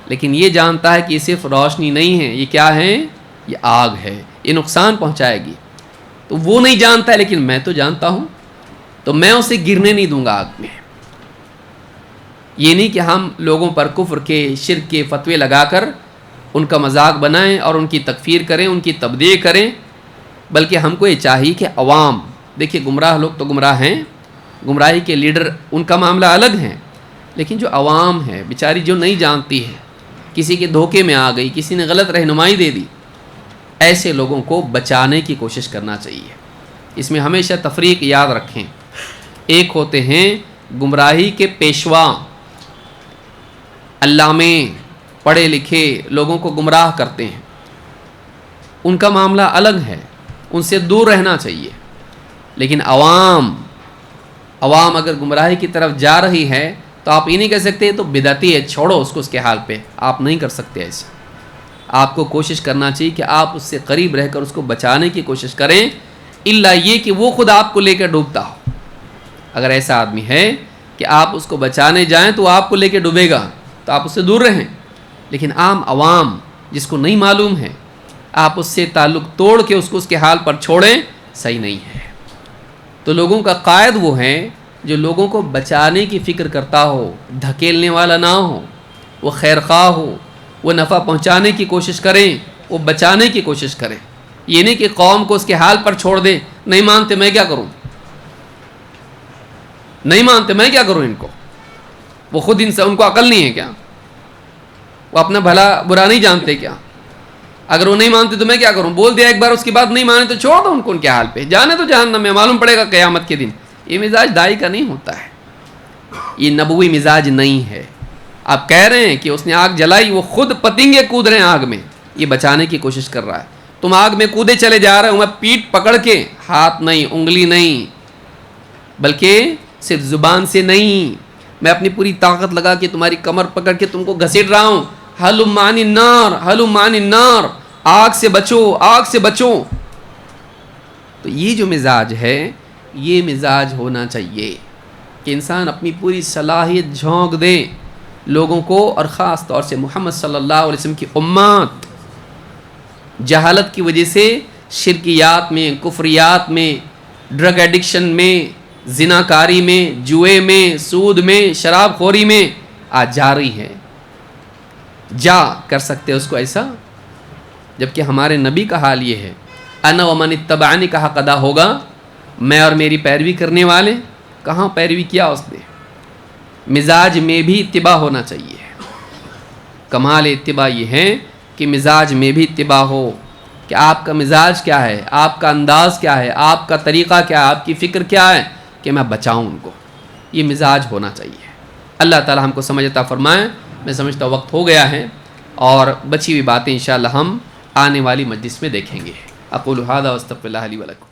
لیکن یہ جانتا ہے کہ یہ صرف روشنی نہیں ہے، یہ کیا ہے؟ یہ آگ ہے، یہ نقصان پہنچائے گی۔ تو وہ نہیں جانتا ہے، لیکن میں تو جانتا ہوں، تو میں اسے گرنے نہیں دوں گا آگ میں۔ یہ نہیں کہ ہم لوگوں پر کفر کے، شرک کے فتوے لگا کر ان کا مذاق بنائیں اور ان کی تکفیر کریں، ان کی تبدیع کریں، بلکہ ہم کو یہ چاہیے کہ عوام، دیکھیے گمراہ لوگ تو گمراہ ہیں، گمراہی کے لیڈر ان کا معاملہ الگ ہے، لیکن جو عوام ہے بیچاری، جو نہیں جانتی ہے، کسی کے دھوکے میں آ گئی، کسی نے غلط رہنمائی دے دی، ایسے لوگوں کو بچانے کی کوشش کرنا چاہیے۔ اس میں ہمیشہ تفریق یاد رکھیں، ایک ہوتے ہیں گمراہی کے پیشوا، علامے، پڑھے لکھے لوگوں کو گمراہ کرتے ہیں، ان کا معاملہ الگ ہے، ان سے دور رہنا چاہیے۔ لیکن عوام اگر گمراہی کی طرف جا رہی ہے تو آپ یہ نہیں کہہ سکتے تو بدعتی ہے، چھوڑو اس کو اس کے حال پہ، آپ نہیں کر سکتے ایسا۔ آپ کو کوشش کرنا چاہیے کہ آپ اس سے قریب رہ کر اس کو بچانے کی کوشش کریں، الا یہ کہ وہ خود آپ کو لے کر ڈوبتا ہو۔ اگر ایسا آدمی ہے کہ آپ اس کو بچانے جائیں تو وہ آپ کو لے کے ڈوبے گا، تو آپ اس سے دور رہیں۔ لیکن عام عوام جس کو نہیں معلوم ہے، آپ اس سے تعلق توڑ کے اس کو اس کے حال پر چھوڑیں، صحیح نہیں ہے۔ تو لوگوں کا قائد وہ ہے جو لوگوں کو بچانے کی فکر کرتا ہو، دھکیلنے والا نہ ہو، وہ خیر خواہ ہو، وہ نفع پہنچانے کی کوشش کریں، وہ بچانے کی کوشش کریں۔ یہ نہیں کہ قوم کو اس کے حال پر چھوڑ دیں، نہیں مانتے میں کیا کروں، نہیں مانتے میں کیا کروں ان کو، وہ خود ان کو عقل نہیں ہے کیا، وہ اپنا بھلا برا نہیں جانتے کیا، اگر وہ نہیں مانتے تو میں کیا کروں، بول دیا ایک بار، اس کی بات نہیں مانے تو چھوڑ دو ان کو ان کے حال پہ، جانے تو جہنم میں، معلوم پڑے گا قیامت کے دن۔ یہ مزاج دائی کا نہیں ہوتا ہے، یہ نبوی مزاج نہیں ہے۔ آپ کہہ رہے ہیں کہ اس نے آگ جلائی، وہ خود پتنگے کود رہے ہیں آگ میں، یہ بچانے کی کوشش کر رہا ہے۔ تم آگ میں کودے چلے جا رہے ہو، میں پیٹ پکڑ کے، ہاتھ نہیں، انگلی نہیں، بلکہ صرف زبان سے نہیں، میں اپنی پوری طاقت لگا کے تمہاری کمر پکڑ کے تم کو گھسیٹ رہا ہوں، ہلم عن النار، ہلم عن النار، آگ سے بچو، آگ سے بچو۔ تو یہ جو مزاج ہے، یہ مزاج ہونا چاہیے کہ انسان اپنی پوری صلاحیت جھونک دے لوگوں کو، اور خاص طور سے محمد صلی اللہ علیہ وسلم کی امت جہالت کی وجہ سے شرکیات میں، کفریات میں، ڈرگ ایڈکشن میں، زناکاری میں، جوئے میں، سود میں، شراب خوری میں آج جا رہی ہے۔ جا کر سکتے اس کو ایسا، جبکہ ہمارے نبی کا حال یہ ہے، انا ومن اتبعنی کا حق ادا ہوگا، میں اور میری پیروی کرنے والے۔ کہاں پیروی کیا اس نے؟ مزاج میں بھی اتباع ہونا چاہیے۔ کمال اتباع یہ ہے کہ مزاج میں بھی اتباع ہو، کہ آپ کا مزاج کیا ہے، آپ کا انداز کیا ہے، آپ کا طریقہ کیا ہے، آپ کی فکر کیا ہے کہ میں بچاؤں ان کو، یہ مزاج ہونا چاہیے۔ اللہ تعالی ہم کو سمجھ عطا فرمائے۔ میں سمجھتا وقت ہو گیا ہے، اور بچی ہوئی باتیں انشاءاللہ ہم آنے والی مجلس میں دیکھیں گے۔ اقول ھذا واستغفر اللہ لی ولکم۔